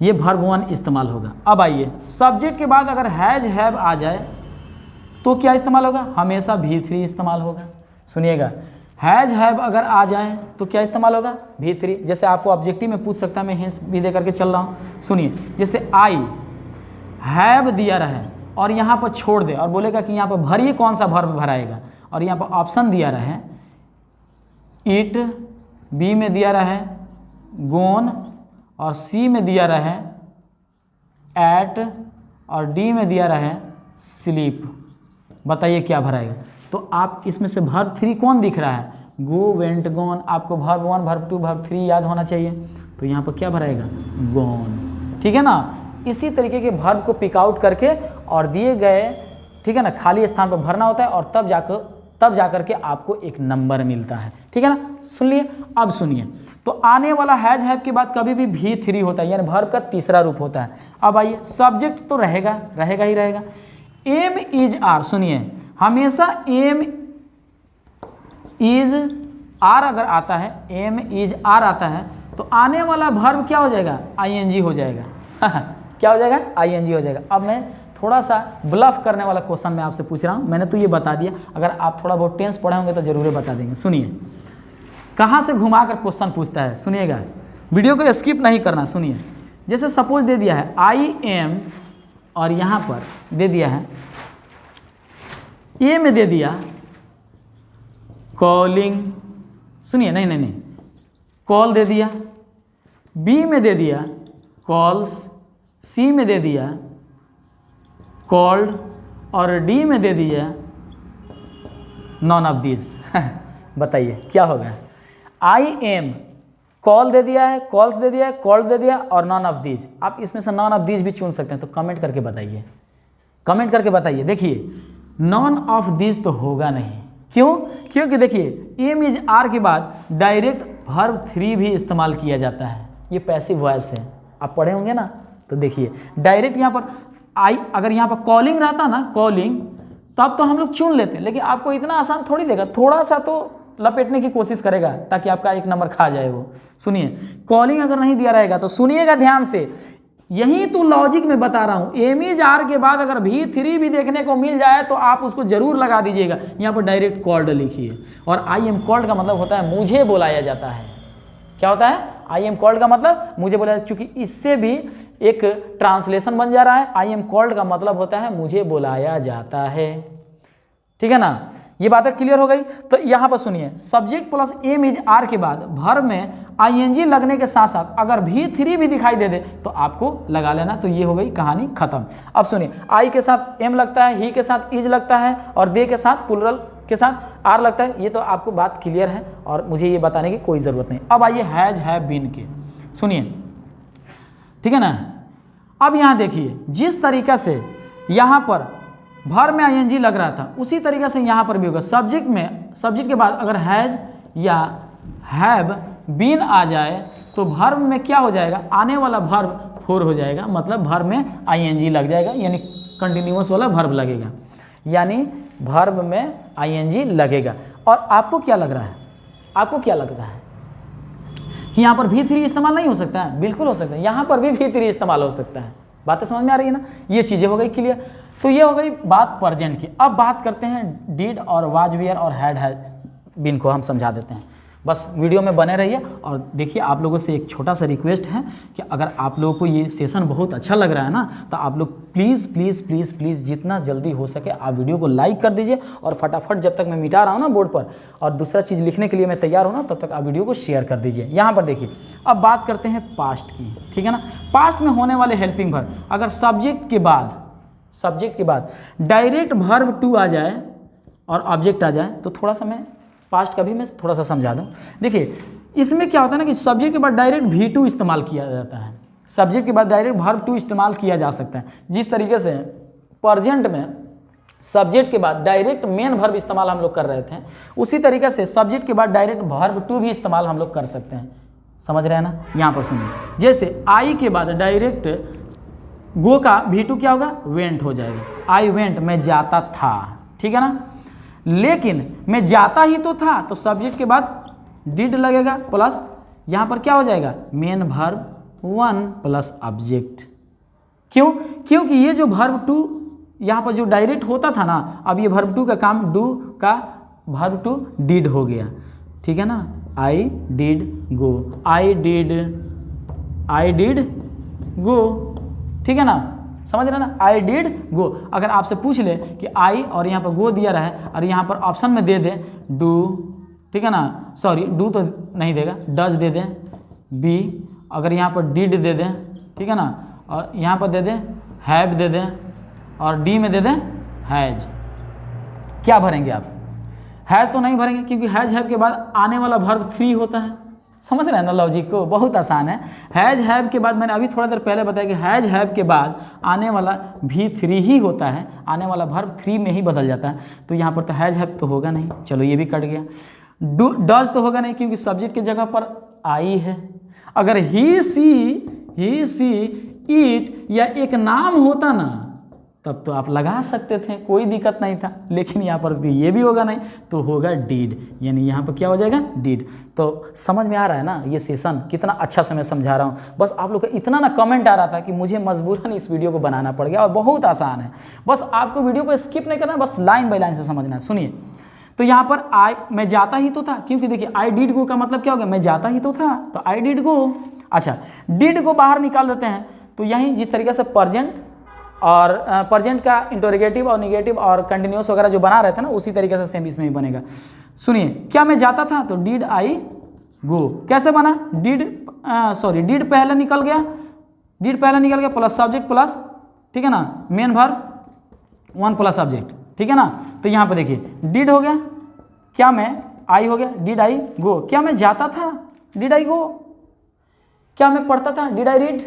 A: ये वर्ब वन इस्तेमाल होगा। अब आइए, सब्जेक्ट के बाद अगर हैज हैव आ जाए तो क्या इस्तेमाल होगा? हमेशा V3 इस्तेमाल होगा। सुनिएगा, हैज हैव अगर आ जाए तो क्या इस्तेमाल होगा? V3। जैसे आपको ऑब्जेक्टिव में पूछ सकता है, मैं हिंट्स भी दे करके चल रहा हूँ। सुनिए, जैसे आई हैव दिया रहे और यहाँ पर छोड़ दे और बोलेगा कि यहाँ पर भरिए, कौन सा वर्ब भराएगा, और यहाँ पर ऑप्शन दिया रहे इट, बी में दिया रहे गोन, और सी में दिया रहे एट, और डी में दिया रहे स्लीप। बताइए क्या भराएगा? तो आप इसमें से वर्ब 3 कौन दिख रहा है? गो, वेंट, गॉन। आपको वर्ब 1, वर्ब 2, वर्ब 3 याद होना चाहिए, तो यहाँ पर क्या भराएगा? गॉन। ठीक है ना? इसी तरीके के वर्ब को पिक आउट करके और दिए गए, ठीक है ना, खाली स्थान पर भरना होता है, और तब जाकर के आपको एक नंबर मिलता है। ठीक है ना? सुन लिए। अब सुनिए, तो आने वाला हैज हैव के बाद कभी भी V3 होता है, यानी वर्ब का तीसरा रूप होता है। अब आइए, सब्जेक्ट तो रहेगा ही रहेगा। एम इज आर, सुनिए, हमेशा एम इज आर अगर आता है, एम इज आर आता है, तो आने वाला वर्ब क्या हो जाएगा? ING हो जाएगा। क्या हो जाएगा? ING हो जाएगा। अब मैं थोड़ा सा ब्लफ करने वाला क्वेश्चन मैं आपसे पूछ रहा हूँ। मैंने तो ये बता दिया, अगर आप थोड़ा बहुत टेंस पढ़े होंगे तो जरूर बता देंगे। सुनिए, कहाँ से घुमा कर क्वेश्चन पूछता है, सुनिएगा, वीडियो को स्किप नहीं करना। सुनिए, जैसे सपोज दे दिया है आई एम, और यहाँ पर दे दिया है ए में दे दिया कॉलिंग, सुनिए, नहीं, कॉल दे दिया, बी में दे दिया कॉल्स, सी में दे दिया कॉल्ड, और डी में दे दिया नॉन ऑफ दिस। बताइए क्या होगा? आई एम, कॉल दे दिया है, कॉल्स दे दिया है, कॉल्ड दे दिया, और नॉन ऑफ दीज। आप इसमें से नॉन ऑफ दीज भी चुन सकते हैं, तो कमेंट करके बताइए, कमेंट करके बताइए। देखिए, नॉन ऑफ दीज तो होगा नहीं। क्यों? क्योंकि देखिए, एम इज आर के बाद डायरेक्ट वर्ब 3 भी इस्तेमाल किया जाता है। ये पैसिव वॉइस है, आप पढ़े होंगे ना, तो देखिए डायरेक्ट यहाँ पर आई, अगर यहाँ पर कॉलिंग रहता ना, कॉलिंग, तब तो हम लोग चुन लेते, लेकिन आपको इतना आसान थोड़ी देगा, थोड़ा सा तो लपेटने की कोशिश करेगा ताकि आपका एक नंबर खा जाए वो। सुनिए, कॉलिंग अगर नहीं दिया रहेगा तो सुनिएगा ध्यान से, यही तो लॉजिक में बता रहा हूँ। एम इज आर के बाद अगर V3 भी देखने को मिल जाए तो आप उसको जरूर लगा दीजिएगा। यहाँ पर डायरेक्ट कॉल्ड लिखिए, और आई एम कॉल्ड का मतलब होता है मुझे बुलाया जाता है। क्या होता है? आई एम कॉल्ड का मतलब मुझे बुलाया, चूंकि इससे भी एक ट्रांसलेशन बन जा रहा है। आई एम कॉल्ड का मतलब होता है मुझे बुलाया जाता है। ठीक है ना? ये बातें क्लियर हो गई। तो यहाँ पर सुनिए, subject plus am is are के बाद वर्ब में आईएनजी लगने के साथ साथ अगर V3 भी दिखाई दे दे तो आपको लगा लेना। तो ये हो गई कहानी खत्म। अब सुनिए, आई के साथ एम लगता है, ही के साथ इज लगता है और दे के साथ प्लुरल के साथ आर लगता है। ये तो आपको बात क्लियर है और मुझे ये बताने की कोई ज़रूरत नहीं। अब आइए हैज हैव बीन के, सुनिए, ठीक है ना। अब यहाँ देखिए, जिस तरीका से यहाँ पर वर्ब में आईएनजी लग रहा था उसी तरीके से यहाँ पर भी होगा। सब्जेक्ट में, सब्जेक्ट के बाद अगर हैज या हैव बीन आ जाए तो वर्ब में क्या हो जाएगा, आने वाला वर्ब फोर हो जाएगा, मतलब वर्ब में आईएनजी लग जाएगा, यानी कंटिन्यूअस वाला वर्ब लगेगा, यानी वर्ब में आईएनजी लगेगा। और आपको क्या लग रहा है, आपको क्या लगता है कि यहाँ पर V3 इस्तेमाल नहीं हो सकता है? बिल्कुल हो सकता है, यहाँ पर भी V3 इस्तेमाल हो सकता है। बातें समझ में आ रही है ना। ये चीज़ें हो गई क्लियर। तो ये हो गई बात प्रेजेंट की। अब बात करते हैं डिड और वाज वेयर और हैड बीन को हम समझा देते हैं। बस वीडियो में बने रहिए और देखिए, आप लोगों से एक छोटा सा रिक्वेस्ट है कि अगर आप लोगों को ये सेशन बहुत अच्छा लग रहा है ना, तो आप लोग प्लीज़ प्लीज़ प्लीज़ प्लीज़ जितना जल्दी हो सके आप वीडियो को लाइक कर दीजिए और फटाफट जब तक मैं मिटा रहा हूँ ना बोर्ड पर और दूसरा चीज़ लिखने के लिए मैं तैयार हूँ ना, तब तक आप वीडियो को शेयर कर दीजिए। यहाँ पर देखिए, अब बात करते हैं पास्ट की, ठीक है ना। पास्ट में होने वाले हेल्पिंग वर्ब, अगर सब्जेक्ट के बाद डायरेक्ट वर्ब टू आ जाए और ऑब्जेक्ट आ जाए तो थोड़ा सा मैं पास्ट का भी मैं थोड़ा सा समझा दूं। देखिए, इसमें क्या होता है ना कि सब्जेक्ट के बाद डायरेक्ट V2 इस्तेमाल किया जाता है। सब्जेक्ट के बाद डायरेक्ट वर्ब टू इस्तेमाल किया जा सकता है। जिस तरीके से प्रेजेंट में सब्जेक्ट के बाद डायरेक्ट मेन वर्ब इस्तेमाल हम लोग कर रहे थे, उसी तरीके से सब्जेक्ट के बाद डायरेक्ट वर्ब टू भी इस्तेमाल हम लोग कर सकते हैं। समझ रहे हैं ना। यहाँ पर सुनिए, जैसे आई के बाद डायरेक्ट गो का V2 क्या होगा, वेंट हो जाएगा। आई वेंट, मैं जाता था, ठीक है ना। लेकिन मैं जाता ही तो था, तो सब्जेक्ट के बाद डिड लगेगा प्लस यहाँ पर क्या हो जाएगा, main verb one plus object. क्यों? क्योंकि ये जो वर्ब टू यहाँ पर जो डायरेक्ट होता था ना, अब ये वर्ब टू का काम डू का वर्ब टू डिड हो गया, ठीक है ना। I did go, I did go, ठीक है ना। समझ रहे ना, आई डिड गो। अगर आपसे पूछ ले कि आई और यहाँ पर गो दिया रहा है और यहाँ पर ऑप्शन में दे दे डू, ठीक है ना, सॉरी डू तो नहीं देगा, डज दे दें, बी, अगर यहाँ पर डिड दे दें, ठीक है ना, और यहाँ पर दे दें हैव दे दें और डी में दे दें हैज, क्या भरेंगे आप? हैज तो नहीं भरेंगे, क्योंकि हैज हैव के बाद आने वाला वर्ब थ्री होता है। समझ रहे हैं ना लॉजिक को, बहुत आसान है। हैज हैव के बाद मैंने अभी थोड़ा देर पहले बताया कि हैज हैव के बाद आने वाला V3 ही होता है, आने वाला वर्ब 3 में ही बदल जाता है। तो यहाँ पर तो हैज हैव तो होगा नहीं, चलो ये भी कट गया। डज तो होगा नहीं, क्योंकि सब्जेक्ट की जगह पर आई है। अगर ही सी इट या एक नाम होता ना, तब तो आप लगा सकते थे, कोई दिक्कत नहीं था। लेकिन यहाँ पर ये भी होगा नहीं, तो होगा डीड, यानी यहाँ पर क्या हो जाएगा, डीड। तो समझ में आ रहा है ना ये सेशन कितना अच्छा से मैं समझा रहा हूँ। बस आप लोग का इतना ना कमेंट आ रहा था कि मुझे मजबूरन इस वीडियो को बनाना पड़ गया, और बहुत आसान है। बस आपको वीडियो को स्किप नहीं करना, बस लाइन बाय लाइन से समझना है। सुनिए, तो यहाँ पर मैं जाता ही तो था, क्योंकि देखिए आई डिड गो का मतलब क्या हो गया, मैं जाता ही तो था, तो आई डिड गो। अच्छा, डिड को बाहर निकाल देते हैं, तो यहीं जिस तरीके से प्रेजेंट और प्रेजेंट का इंटरोगेटिव और निगेटिव और कंटिन्यूअस वगैरह जो बना रहे थे ना, उसी तरीके से सेम इसमें भी बनेगा। सुनिए, क्या मैं जाता था, तो डिड आई गो कैसे बना, डिड पहले निकल गया, प्लस सब्जेक्ट प्लस, ठीक है ना, main verb one plus subject, ठीक है ना। तो यहाँ पे देखिए डिड हो गया, क्या मैं आई हो गया, डिड आई गो, क्या मैं जाता था, डिड आई गो, क्या मैं पढ़ता था, डिड आई रीड,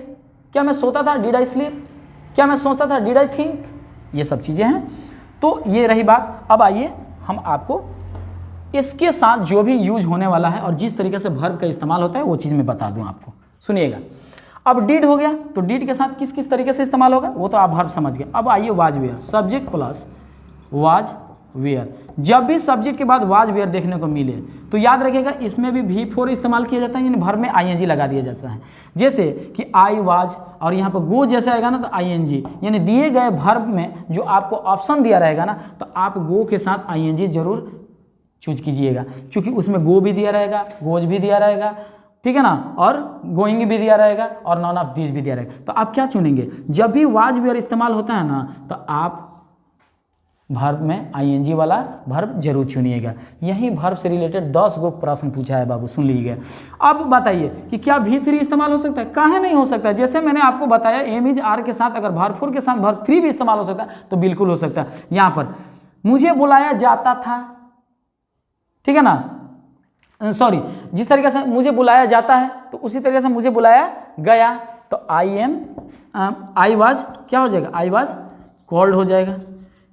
A: क्या मैं सोता था, डिड आई स्लीप, क्या मैं सोचता था, डिड आई थिंक। ये सब चीज़ें हैं। तो ये रही बात। अब आइए हम आपको इसके साथ जो भी यूज होने वाला है और जिस तरीके से वर्ब का इस्तेमाल होता है वो चीज़ मैं बता दूं आपको। सुनिएगा, अब डिड हो गया, तो डिड के साथ किस किस तरीके से इस्तेमाल होगा वो तो आप वर्ब समझ गए। अब आइए was were, subject plus was were. जब भी सब्जेक्ट के बाद वाज वेयर देखने को मिले तो याद रखिएगा इसमें भी V4 इस्तेमाल किया जाता है, यानी वर्ब में आईएनजी लगा दिया जाता है। जैसे कि आई वाज और यहाँ पर गो जैसे आएगा ना, तो आईएनजी, यानी दिए गए वर्ब में जो आपको ऑप्शन दिया रहेगा ना, तो आप गो के साथ आईएनजी जरूर चूज कीजिएगा, क्योंकि उसमें गो भी दिया रहेगा, गोज भी दिया रहेगा, ठीक है ना, और गोइंग भी दिया रहेगा और नॉन ऑफ दिस भी दिया रहेगा। तो आप क्या चुनेंगे, जब भी वाज वेयर इस्तेमाल होता है ना, तो आप वर्ब में आईएनजी वाला वर्ब जरूर चुनिएगा। यही वर्ब से रिलेटेड 10 गो प्रश्न पूछा है बाबू, सुन लीजिएगा। अब बताइए कि क्या V3 इस्तेमाल हो सकता है? काहे नहीं हो सकता है? जैसे मैंने आपको बताया एम इज आर के साथ अगर वर्ब 4 के साथ वर्ब 3 भी इस्तेमाल हो सकता है तो बिल्कुल हो सकता है। यहाँ पर मुझे बुलाया जाता था, ठीक है ना, सॉरी, जिस तरीके से मुझे बुलाया जाता है तो उसी तरीके से मुझे बुलाया गया, तो आई वाज क्या हो जाएगा? आई वाज कॉल्ड हो जाएगा।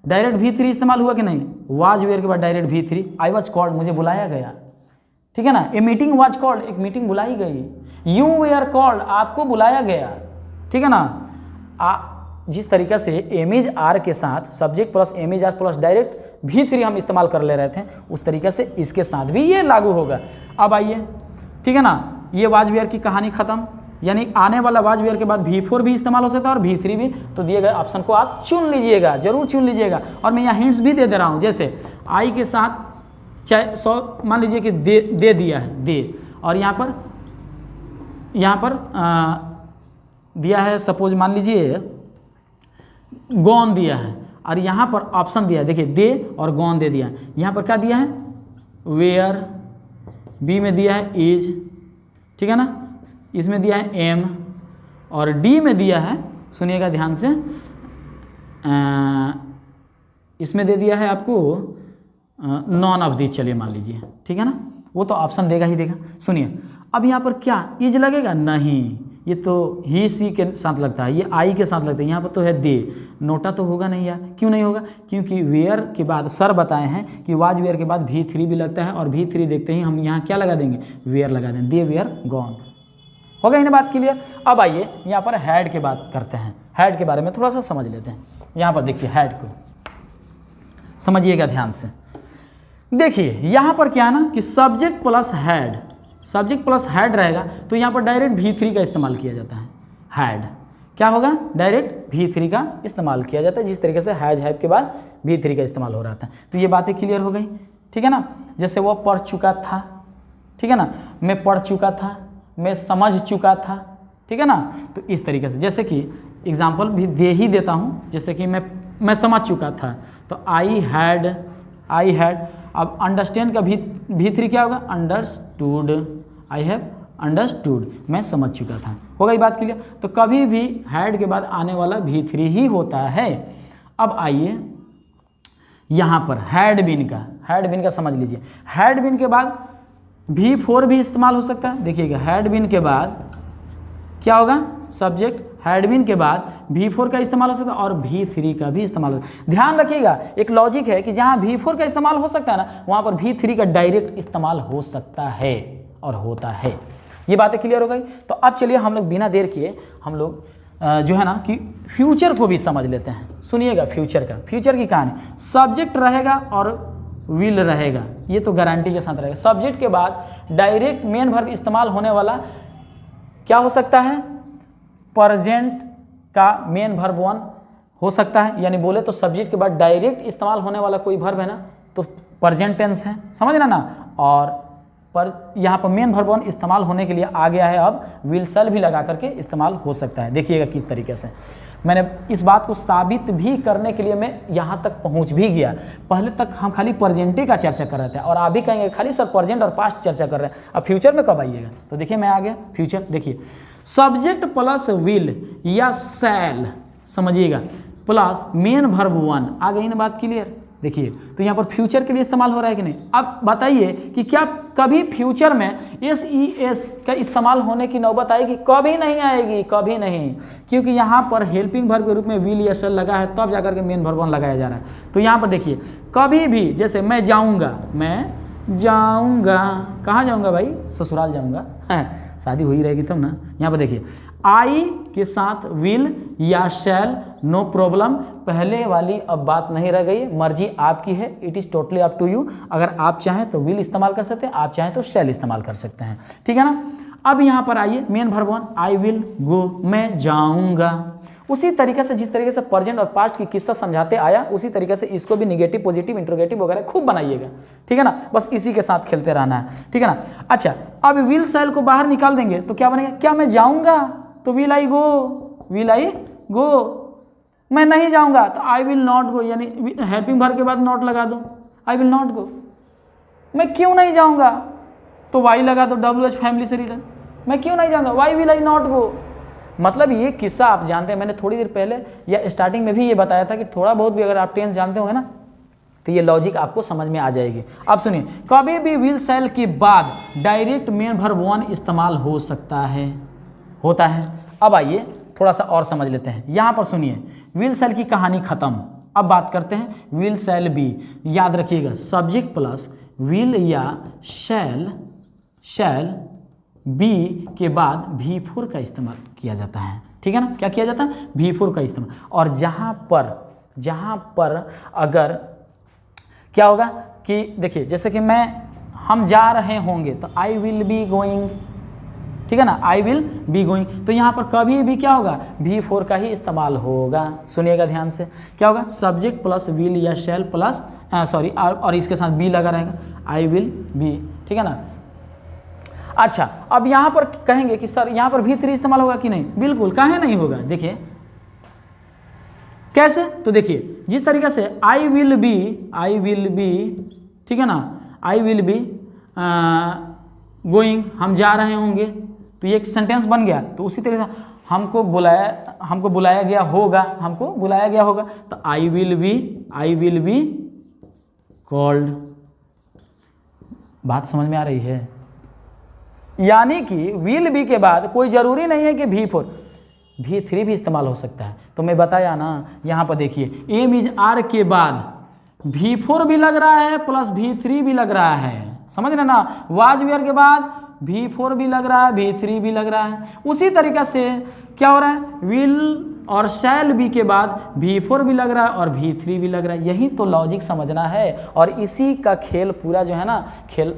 A: डायरेक्ट V3 इस्तेमाल हुआ कि नहीं? वाज वेयर के बाद direct V3, I was called, मुझे बुलाया गया, ठीक है ना। ए मीटिंग वाज कॉल्ड, एक मीटिंग बुलाई गई। यू वेयर कॉल्ड, आपको बुलाया गया, ठीक है ना। जिस तरीके से एम इज आर के साथ subject plus am is are plus direct V3 हम इस्तेमाल कर ले रहे थे, उस तरीके से इसके साथ भी ये लागू होगा। अब आइए, ठीक है ना, ये वाज वेयर की कहानी खत्म, यानी आने वाला वाज वेयर के बाद V4 भी इस्तेमाल हो सकता है और V3 भी। तो दिए गए ऑप्शन को आप चुन लीजिएगा, जरूर चुन लीजिएगा। और मैं यहाँ हिंट्स भी दे दे रहा हूँ, जैसे आई के साथ चाहे 100 मान लीजिए कि दे दिया है, दे, और यहाँ पर दिया है, सपोज मान लीजिए गॉन दिया है, और यहाँ पर ऑप्शन दिया है, देखिए दे और गॉन दे दिया है। यहाँ पर क्या दिया है? वेयर, बी में दिया है इज, ठीक है ना, इसमें दिया है एम, और डी में दिया है, सुनिएगा ध्यान से, इसमें दे दिया है आपको नॉन ऑफ दिस, चलिए मान लीजिए, ठीक है ना, वो तो ऑप्शन देगा ही देगा। सुनिए, अब यहाँ पर क्या इज लगेगा? नहीं, ये तो ही सी के साथ लगता है, ये आई के साथ लगता है, यहाँ पर तो है दे, नोटा तो होगा नहीं यार। क्यों नहीं होगा? क्योंकि वेयर के बाद सर बताए हैं कि वाज वेयर के बाद V3 भी लगता है, और V3 देखते ही हम यहाँ क्या लगा देंगे? वेयर लगा देंगे, दे वेयर गॉन। हो गई ना बात क्लियर? अब आइए यहाँ पर हैड की बात करते हैं, हैड के बारे में थोड़ा सा समझ लेते हैं। यहाँ पर देखिए हैड को समझिएगा ध्यान से। देखिए यहाँ पर क्या है ना कि सब्जेक्ट प्लस हैड रहेगा, तो यहाँ पर डायरेक्ट V3 का इस्तेमाल किया जाता है। हैड क्या होगा? डायरेक्ट V3 का इस्तेमाल किया जाता है, जिस तरीके से हैज हैव के बाद V3 का इस्तेमाल हो रहा था। तो ये बातें क्लियर हो गई, ठीक है ना। जैसे वो पढ़ चुका था, ठीक है ना, मैं पढ़ चुका था, मैं समझ चुका था, ठीक है ना। तो इस तरीके से, जैसे कि एग्जाम्पल भी दे ही देता हूँ, जैसे कि मैं समझ चुका था, तो आई हैड। अब अंडरस्टैंड का V3 क्या होगा? अंडरस्टूड, आई हैव अंडरस्टूड, मैं समझ चुका था। हो गई बात क्लियर? तो कभी भी हैड के बाद आने वाला V3 ही होता है। अब आइए यहाँ पर हैड बीन का समझ लीजिए। हैड बीन के बाद V4 भी इस्तेमाल हो सकता है। देखिएगा, हैड बीन के बाद क्या होगा? सब्जेक्ट, हैड बीन के बाद V4 का इस्तेमाल हो सकता है और V3 का भी इस्तेमाल हो सकता है। ध्यान रखिएगा, एक लॉजिक है कि जहाँ V4 का इस्तेमाल हो सकता है ना, वहाँ पर V3 का डायरेक्ट इस्तेमाल हो सकता है और होता है। ये बातें क्लियर हो गई? तो अब चलिए हम लोग बिना देर किए हम लोग जो है ना कि फ्यूचर को भी समझ लेते हैं। सुनिएगा फ्यूचर की कहानी। सब्जेक्ट रहेगा और विल रहेगा, ये तो गारंटी के साथ रहेगा। सब्जेक्ट के बाद डायरेक्ट मेन वर्ब इस्तेमाल होने वाला क्या हो सकता है? प्रेजेंट का मेन वर्ब 1 हो सकता है, यानी बोले तो सब्जेक्ट के बाद डायरेक्ट इस्तेमाल होने वाला कोई वर्ब है ना तो प्रेजेंट टेंस है, समझ रहे ना। और पर यहाँ पर मेन वर्ब 1 इस्तेमाल होने के लिए आ गया है, अब विल शैल भी लगा करके इस्तेमाल हो सकता है। देखिएगा किस तरीके से मैंने इस बात को साबित भी करने के लिए मैं यहाँ तक पहुँच भी गया। पहले तक हम खाली प्रेजेंटे का चर्चा कर रहे थे और आप भी कहेंगे खाली सर प्रेजेंट और पास्ट चर्चा कर रहे हैं, अब फ्यूचर में कब आइएगा? तो देखिए मैं आ गया फ्यूचर। देखिए सब्जेक्ट प्लस विल या शैल, समझिएगा, प्लस मेन वर्ब 1 आ गई ना बात क्लियर। देखिए तो यहाँ पर फ्यूचर के लिए इस्तेमाल हो रहा है कि नहीं। अब बताइए कि क्या कभी फ्यूचर में SES का इस्तेमाल होने की नौबत आएगी? कभी नहीं आएगी, कभी नहीं, क्योंकि यहाँ पर हेल्पिंग वर्ब के रूप में विल या शैल लगा है, तब जाकर के मेन वर्ब 1 लगाया जा रहा है। तो यहाँ पर देखिए कभी भी, जैसे मैं जाऊँगा, कहाँ जाऊँगा भाई? ससुराल जाऊँगा, शादी हो ही रहेगी तब ना। यहाँ पर देखिए आई के साथ विल या शैल, नो प्रॉब्लम। पहले वाली अब बात नहीं रह गई, मर्जी आपकी है, it is totally up to you. अगर आप चाहें तो विल इस्तेमाल कर सकते हैं, आप चाहें तो शैल इस्तेमाल कर सकते हैं, ठीक है ना। अब यहाँ पर आइए main verb 1, I will go, मैं जाऊँगा। उसी तरीके से जिस तरीके से प्रेजेंट और पास्ट की किस्सा समझाते आया, उसी तरीके से इसको भी निगेटिव, पॉजिटिव, इंट्रोगेटिव वगैरह खूब बनाइएगा, ठीक है ना। बस इसी के साथ खेलते रहना है, ठीक है ना। अच्छा, अब विल शैल को बाहर निकाल देंगे तो क्या बनेगा? क्या मैं जाऊँगा तो विल आई गो, मैं नहीं जाऊंगा तो आई विल नॉट गो, यानी हेल्पिंग वर्ब के बाद नॉट लगा दो, आई विल नॉट गो। मैं क्यों नहीं जाऊंगा तो वाई लगा दो, WH फैमिली से रिटर्न, मैं क्यों नहीं जाऊंगा, why will I not go. मतलब ये किस्सा आप जानते हैं, मैंने थोड़ी देर पहले या स्टार्टिंग में भी ये बताया था कि थोड़ा बहुत भी अगर आप टेंस जानते होंगे ना तो ये लॉजिक आपको समझ में आ जाएगी। अब सुनिए, कभी भी विल शैल के बाद डायरेक्ट मेन वर्ब वन इस्तेमाल हो सकता है, होता है। अब आइए थोड़ा सा और समझ लेते हैं। यहाँ पर सुनिए, विल शैल की कहानी खत्म। अब बात करते हैं विल शैल बी। याद रखिएगा, सब्जेक्ट प्लस विल या शैल बी के बाद V4 का इस्तेमाल किया जाता है, ठीक है ना। क्या किया जाता है, V4 का इस्तेमाल। और जहाँ पर अगर क्या होगा कि देखिए, जैसे कि हम जा रहे होंगे तो आई विल बी गोइंग, ठीक है ना, आई विल बी गोइंग। तो यहाँ पर कभी भी क्या होगा, V4 का ही इस्तेमाल होगा। सुनिएगा ध्यान से, क्या होगा, सब्जेक्ट प्लस विल या शैल प्लस और इसके साथ बी लगा रहेगा, आई विल बी, ठीक है ना। अच्छा, अब यहाँ पर कहेंगे कि सर यहाँ पर V3 इस्तेमाल होगा कि नहीं, बिल्कुल, काहे नहीं होगा। देखिए कैसे, तो देखिए जिस तरीके से आई विल बी, ठीक है ना, आई विल बी गोइंग, हम जा रहे होंगे, तो ये एक सेंटेंस बन गया। तो उसी तरीके से हमको बुलाया गया होगा, तो आई विल बी कॉल्ड। बात समझ में आ रही है। यानी कि विल बी के बाद कोई जरूरी नहीं है कि V3 भी इस्तेमाल हो सकता है। तो मैं बताया ना, यहाँ पर देखिए, एम इज आर के बाद V4 भी लग रहा है प्लस V3 भी लग रहा है, समझ रहे ना। वाज वेयर के बाद V4 भी लग रहा है, V3 भी लग रहा है। उसी तरीके से क्या हो रहा है, विल और शैल बी के बाद V4 भी लग रहा है और V3 भी लग रहा है। यही तो लॉजिक समझना है। और इसी का खेल पूरा जो है ना, खेल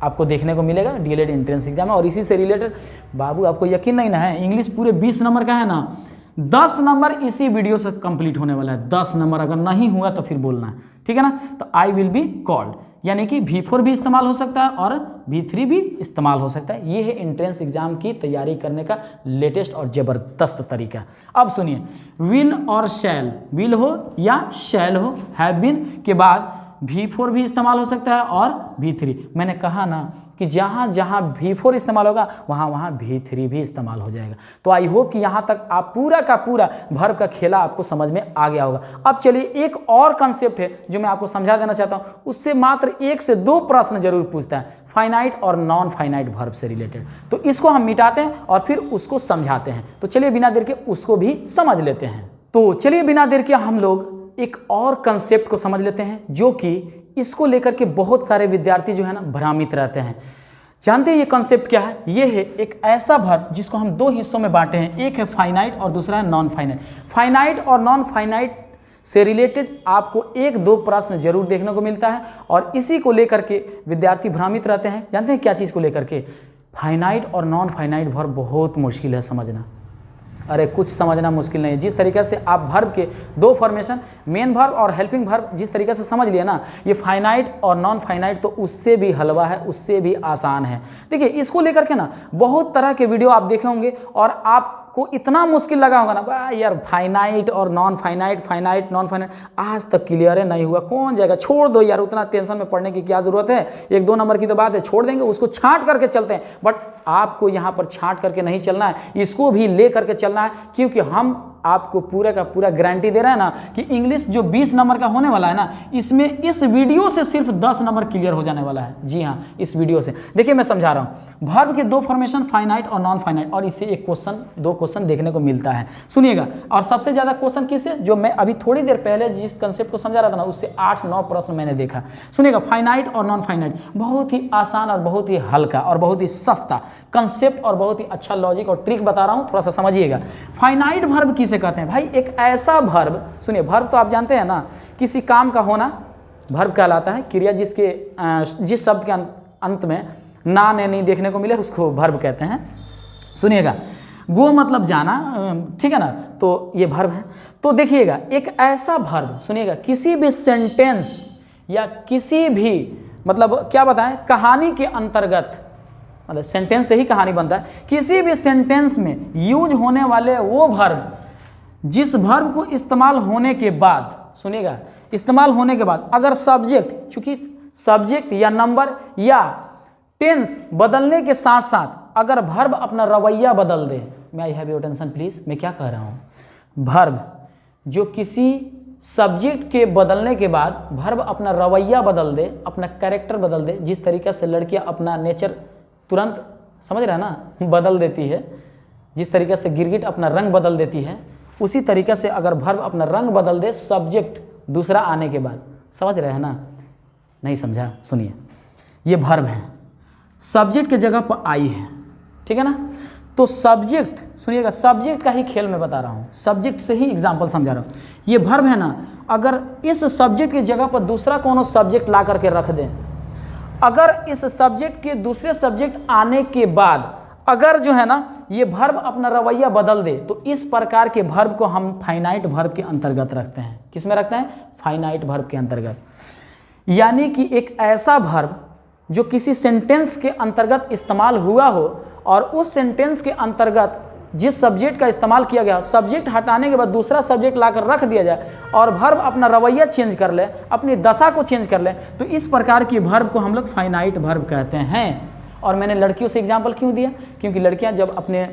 A: आपको देखने को मिलेगा डीएलएड एंट्रेंस एग्जाम में। और इसी से रिलेटेड बाबू आपको यकीन नहीं ना है, इंग्लिश पूरे 20 नंबर का है ना, 10 नंबर इसी वीडियो से कंप्लीट होने वाला है। 10 नंबर अगर नहीं हुआ तो फिर बोलना है, ठीक है ना। तो आई विल बी कॉल्ड, यानी कि V4 भी इस्तेमाल हो सकता है और V3 भी इस्तेमाल हो सकता है। ये है एंट्रेंस एग्जाम की तैयारी करने का लेटेस्ट और ज़बरदस्त तरीका। अब सुनिए, विल और शैल, विल हो या शैल हो, हैव बीन के बाद V4 भी इस्तेमाल हो सकता है और V3। मैंने कहा ना कि जहाँ जहाँ V4 इस्तेमाल होगा वहाँ V3 भी इस्तेमाल हो जाएगा। तो आई होप कि यहाँ तक आप पूरा का पूरा वर्ब का खेला आपको समझ में आ गया होगा। अब चलिए एक और कंसेप्ट है जो मैं आपको समझा देना चाहता हूँ, उससे मात्र 1 से 2 प्रश्न जरूर पूछता है, फाइनाइट और नॉन फाइनाइट वर्ब से रिलेटेड। तो इसको हम मिटाते हैं और फिर उसको समझाते हैं। तो चलिए बिना देर के उसको भी समझ लेते हैं। तो चलिए बिना देर के हम लोग एक और कंसेप्ट को समझ लेते हैं, जो कि इसको लेकर के बहुत सारे विद्यार्थी जो है ना भ्रमित रहते हैं। जानते हैं ये कंसेप्ट क्या है? ये है एक ऐसा वर्ब जिसको हम 2 हिस्सों में बांटे हैं, एक है फाइनाइट और दूसरा है नॉन फाइनाइट। फाइनाइट और नॉन फाइनाइट से रिलेटेड आपको 1-2 प्रश्न जरूर देखने को मिलता है और इसी को लेकर के विद्यार्थी भ्रमित रहते हैं। जानते हैं क्या चीज़ को लेकर के? फाइनाइट और नॉन फाइनाइट वर्ब बहुत मुश्किल है समझना। अरे कुछ समझना मुश्किल नहीं है। जिस तरीके से आप वर्ब के 2 फॉर्मेशन, मेन वर्ब और हेल्पिंग वर्ब, जिस तरीके से समझ लिए ना, ये फाइनाइट और नॉन फाइनाइट तो उससे भी हलवा है, उससे भी आसान है। देखिए इसको लेकर के ना बहुत तरह के वीडियो आप देखे होंगे और आपको इतना मुश्किल लगा होगा ना, यार फाइनाइट और non finite, finite non finite आज तक क्लियर नहीं हुआ, कौन जाएगा, छोड़ दो यार, उतना टेंशन में पढ़ने की क्या जरूरत है, 1-2 नंबर की तो बात है, छोड़ देंगे, उसको छांट करके चलते हैं। बट आपको यहाँ पर छांट करके नहीं चलना है, इसको भी ले करके चलना है, क्योंकि हम आपको पूरा का पूरा गारंटी दे रहा है ना कि इंग्लिश जो 20 नंबर का होने वाला है ना, इसमें इस वीडियो से सिर्फ 10 नंबर क्लियर हो जाने वाला है। जी हाँ, इस वीडियो से। देखिए मैं समझा रहा हूँ, वर्ब के 2 फॉर्मेशन फाइनाइट और नॉन फाइनाइट, और इससे 2 क्वेश्चन देखने को मिलता है। सुनिएगा, और सबसे ज्यादा क्वेश्चन किससे, जो मैं अभी थोड़ी देर पहले जिस कंसेप्ट को समझा रहा था ना, उससे 8-9 प्रश्न मैंने देखा। सुनिएगा, फाइनाइट और नॉन फाइनाइट बहुत ही आसान और बहुत ही हल्का और बहुत ही सस्ता कंसेप्ट और बहुत ही अच्छा लॉजिक और ट्रिक बता रहा हूँ, थोड़ा सा समझिएगा। फाइनाइट वर्ब किसे कहते हैं भाई? एक ऐसा वर्ब, सुनिए वर्ब तो आप जानते हैं ना, किसी काम का होना वर्ब कहलाता है। क्रिया जिस शब्द के अंत में ना ने नहीं देखने को मिले उसको वर्ब कहते हैं। सुनिएगा, गो मतलब जाना, ठीक है ना, तो ये वर्ब है। तो देखिएगा एक ऐसा वर्ब, सुनिएगा, किसी भी सेंटेंस या किसी भी मतलब क्या बताएं, कहानी के अंतर्गत, मतलब सेंटेंस से ही कहानी बनता है, किसी भी सेंटेंस में यूज होने वाले वो वर्ब जिस वर्ब को इस्तेमाल होने के बाद, सुनिएगा, इस्तेमाल होने के बाद अगर सब्जेक्ट, चूंकि सब्जेक्ट या नंबर या टेंस बदलने के साथ साथ अगर वर्ब अपना रवैया बदल दे, मैं आई हैव योर अटेंशन प्लीज, मैं क्या कह रहा हूँ, वर्ब जो किसी सब्जेक्ट के बदलने के बाद वर्ब अपना रवैया बदल दे, अपना कैरेक्टर बदल दे, जिस तरीके से लड़कियां अपना नेचर तुरंत, समझ रहे हैं ना, बदल देती है, जिस तरीके से गिरगिट अपना रंग बदल देती है, उसी तरीके से अगर वर्ब अपना रंग बदल दे सब्जेक्ट दूसरा आने के बाद, समझ रहे हैं ना, नहीं समझा, सुनिए, ये वर्ब है, सब्जेक्ट की जगह पर आई है, ठीक है ना, तो सब्जेक्ट, सुनिएगा, सब्जेक्ट का ही खेल मैं बता रहा हूँ, सब्जेक्ट से ही एग्जाम्पल समझा रहा हूँ, ये वर्ब है ना, अगर इस सब्जेक्ट की जगह पर दूसरा कोनो सब्जेक्ट ला करके रख दें, अगर इस सब्जेक्ट के दूसरे सब्जेक्ट आने के बाद अगर जो है ना ये वर्ब अपना रवैया बदल दे, तो इस प्रकार के वर्ब को हम फाइनाइट वर्ब के अंतर्गत रखते हैं। किस में रखते हैं? फाइनाइट वर्ब के अंतर्गत। यानी कि एक ऐसा वर्ब जो किसी सेंटेंस के अंतर्गत इस्तेमाल हुआ हो और उस सेंटेंस के अंतर्गत जिस सब्जेक्ट का इस्तेमाल किया गया, सब्जेक्ट हटाने के बाद दूसरा सब्जेक्ट लाकर रख दिया जाए और वर्ब अपना रवैया चेंज कर ले, अपनी दशा को चेंज कर ले, तो इस प्रकार की वर्ब को हम लोग फाइनाइट वर्ब कहते हैं। और मैंने लड़कियों से एग्जाम्पल क्यों दिया? क्योंकि लड़कियां जब अपने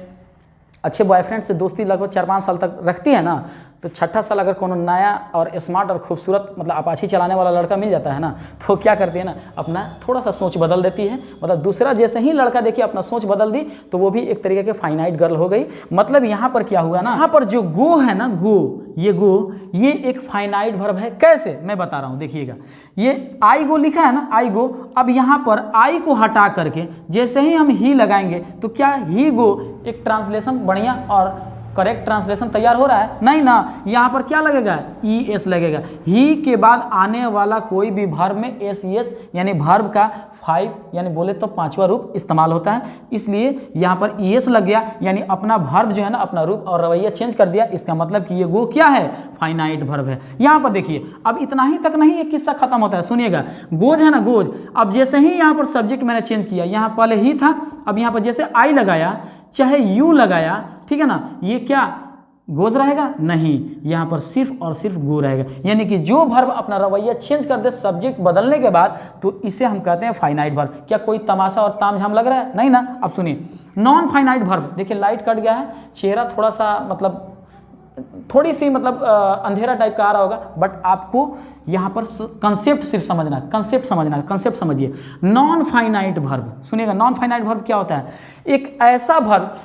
A: अच्छे बॉयफ्रेंड से दोस्ती लगभग 4-5 साल तक रखती है ना, तो छठा साल अगर कोनो नया और स्मार्ट और खूबसूरत मतलब अपाची चलाने वाला लड़का मिल जाता है ना, तो वो क्या करती है ना, अपना थोड़ा सा सोच बदल देती है। मतलब दूसरा जैसे ही लड़का देखिए अपना सोच बदल दी, तो वो भी एक तरीके के फाइनाइट गर्ल हो गई। मतलब यहाँ पर क्या हुआ ना, यहाँ पर जो गो है ना, गो, ये एक फाइनाइट वर्ब है। कैसे? मैं बता रहा हूँ, देखिएगा, ये आई गो लिखा है ना, आई गो, अब यहाँ पर आई को हटा करके जैसे ही हम ही लगाएंगे, तो क्या ही गो एक ट्रांसलेशन बढ़िया और करेक्ट ट्रांसलेशन तैयार हो रहा है? नहीं ना, यहाँ पर क्या लगेगा? ई एस लगेगा। ही के बाद आने वाला कोई भी वर्ब में एस एस यानी वर्ब का 5 यानी बोले तो 5वां रूप इस्तेमाल होता है, इसलिए यहाँ पर ई एस लग गया, यानी अपना वर्ब जो है ना अपना रूप और रवैया चेंज कर दिया। इसका मतलब कि ये गो क्या है? फाइनाइट वर्ब है। यहाँ पर देखिए, अब इतना ही तक नहीं, एक किस्सा खत्म होता है, सुनिएगा। गोज है ना, गोज, अब जैसे ही यहाँ पर सब्जेक्ट मैंने चेंज किया, यहाँ पहले ही था, अब यहाँ पर जैसे आई लगाया चाहे यू लगाया, ठीक है ना, ये क्या गोज रहेगा? नहीं, यहाँ पर सिर्फ और सिर्फ गो रहेगा। यानी कि जो वर्ब अपना रवैया चेंज कर दे सब्जेक्ट बदलने के बाद, तो इसे हम कहते हैं फाइनाइट वर्ब। क्या कोई तमाशा और तामझाम लग रहा है? नहीं ना। अब सुनिए, नॉन फाइनाइट वर्ब, देखिए लाइट कट गया है, चेहरा थोड़ा सा मतलब थोड़ी सी मतलब अंधेरा टाइप का आ रहा होगा, बट आपको यहाँ पर कंसेप्ट सिर्फ समझना, कंसेप्ट समझिए। नॉन फाइनाइट वर्ब, सुनिएगा, नॉन फाइनाइट वर्ब क्या होता है? एक ऐसा वर्ब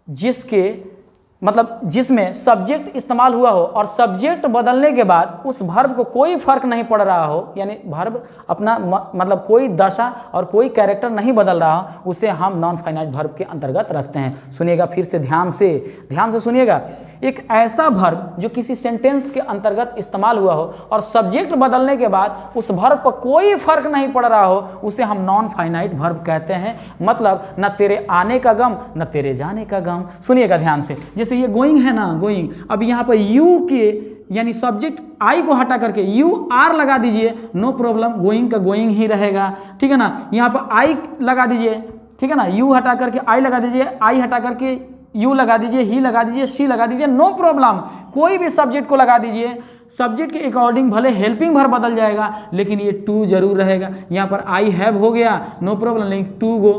A: जिसके मतलब जिसमें सब्जेक्ट इस्तेमाल हुआ हो और सब्जेक्ट बदलने के बाद उस वर्ब को कोई फर्क नहीं पड़ रहा हो, यानी वर्ब अपना मतलब कोई दशा और कोई कैरेक्टर नहीं बदल रहा हो, उसे हम नॉन फाइनाइट वर्ब के अंतर्गत रखते हैं। सुनिएगा फिर से ध्यान से सुनिएगा, एक ऐसा वर्ब जो किसी सेंटेंस के अंतर्गत इस्तेमाल हुआ हो और सब्जेक्ट बदलने के बाद उस वर्ब पर कोई फर्क नहीं पड़ रहा हो, उसे हम नॉन फाइनाइट वर्ब कहते हैं। मतलब न तेरे आने का गम न तेरे जाने का गम। सुनिएगा ध्यान से, जैसे ये गोइंग है ना, गोइंग, अब यहाँ पर यू के यानी सब्जेक्ट आई को हटा करके यू आर लगा दीजिए, नो प्रॉब्लम, गोइंग का गोइंग ही रहेगा, ठीक है ना। यहाँ पर आई लगा दीजिए, ठीक है ना, यू हटा करके आई लगा दीजिए, आई हटा करके यू लगा दीजिए, ही लगा दीजिए, शी लगा दीजिए, नो प्रॉब्लम। कोई भी सब्जेक्ट को लगा दीजिए, सब्जेक्ट के अकॉर्डिंग भले हेल्पिंग वर्ब बदल जाएगा, लेकिन ये टू जरूर रहेगा। यहाँ पर आई हैव हो गया, नो प्रॉब्लम, लेकिन टू गो,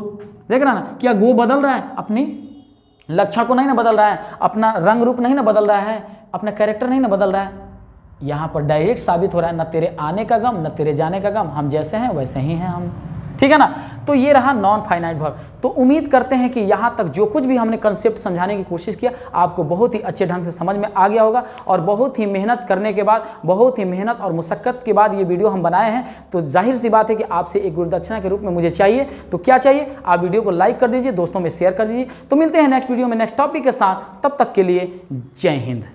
A: देख रहा ना, क्या गो बदल रहा है? अपनी लक्षण को नहीं ना बदल रहा है, अपना रंग रूप नहीं ना बदल रहा है, अपना कैरेक्टर नहीं ना बदल रहा है। यहाँ पर डायरेक्ट साबित हो रहा है, न तेरे आने का गम न तेरे जाने का गम, हम जैसे हैं वैसे ही हैं हम, ठीक है ना। तो ये रहा नॉन फाइनाइट वर्ब। तो उम्मीद करते हैं कि यहाँ तक जो कुछ भी हमने कंसेप्ट समझाने की कोशिश किया, आपको बहुत ही अच्छे ढंग से समझ में आ गया होगा। और बहुत ही मेहनत करने के बाद, बहुत ही मेहनत और मुशक्कत के बाद ये वीडियो हम बनाए हैं, तो जाहिर सी बात है कि आपसे एक गुरुदक्षिणा के रूप में मुझे चाहिए। तो क्या चाहिए? आप वीडियो को लाइक कर दीजिए, दोस्तों में शेयर कर दीजिए। तो मिलते हैं नेक्स्ट वीडियो में नेक्स्ट टॉपिक के साथ, तब तक के लिए जय हिंद।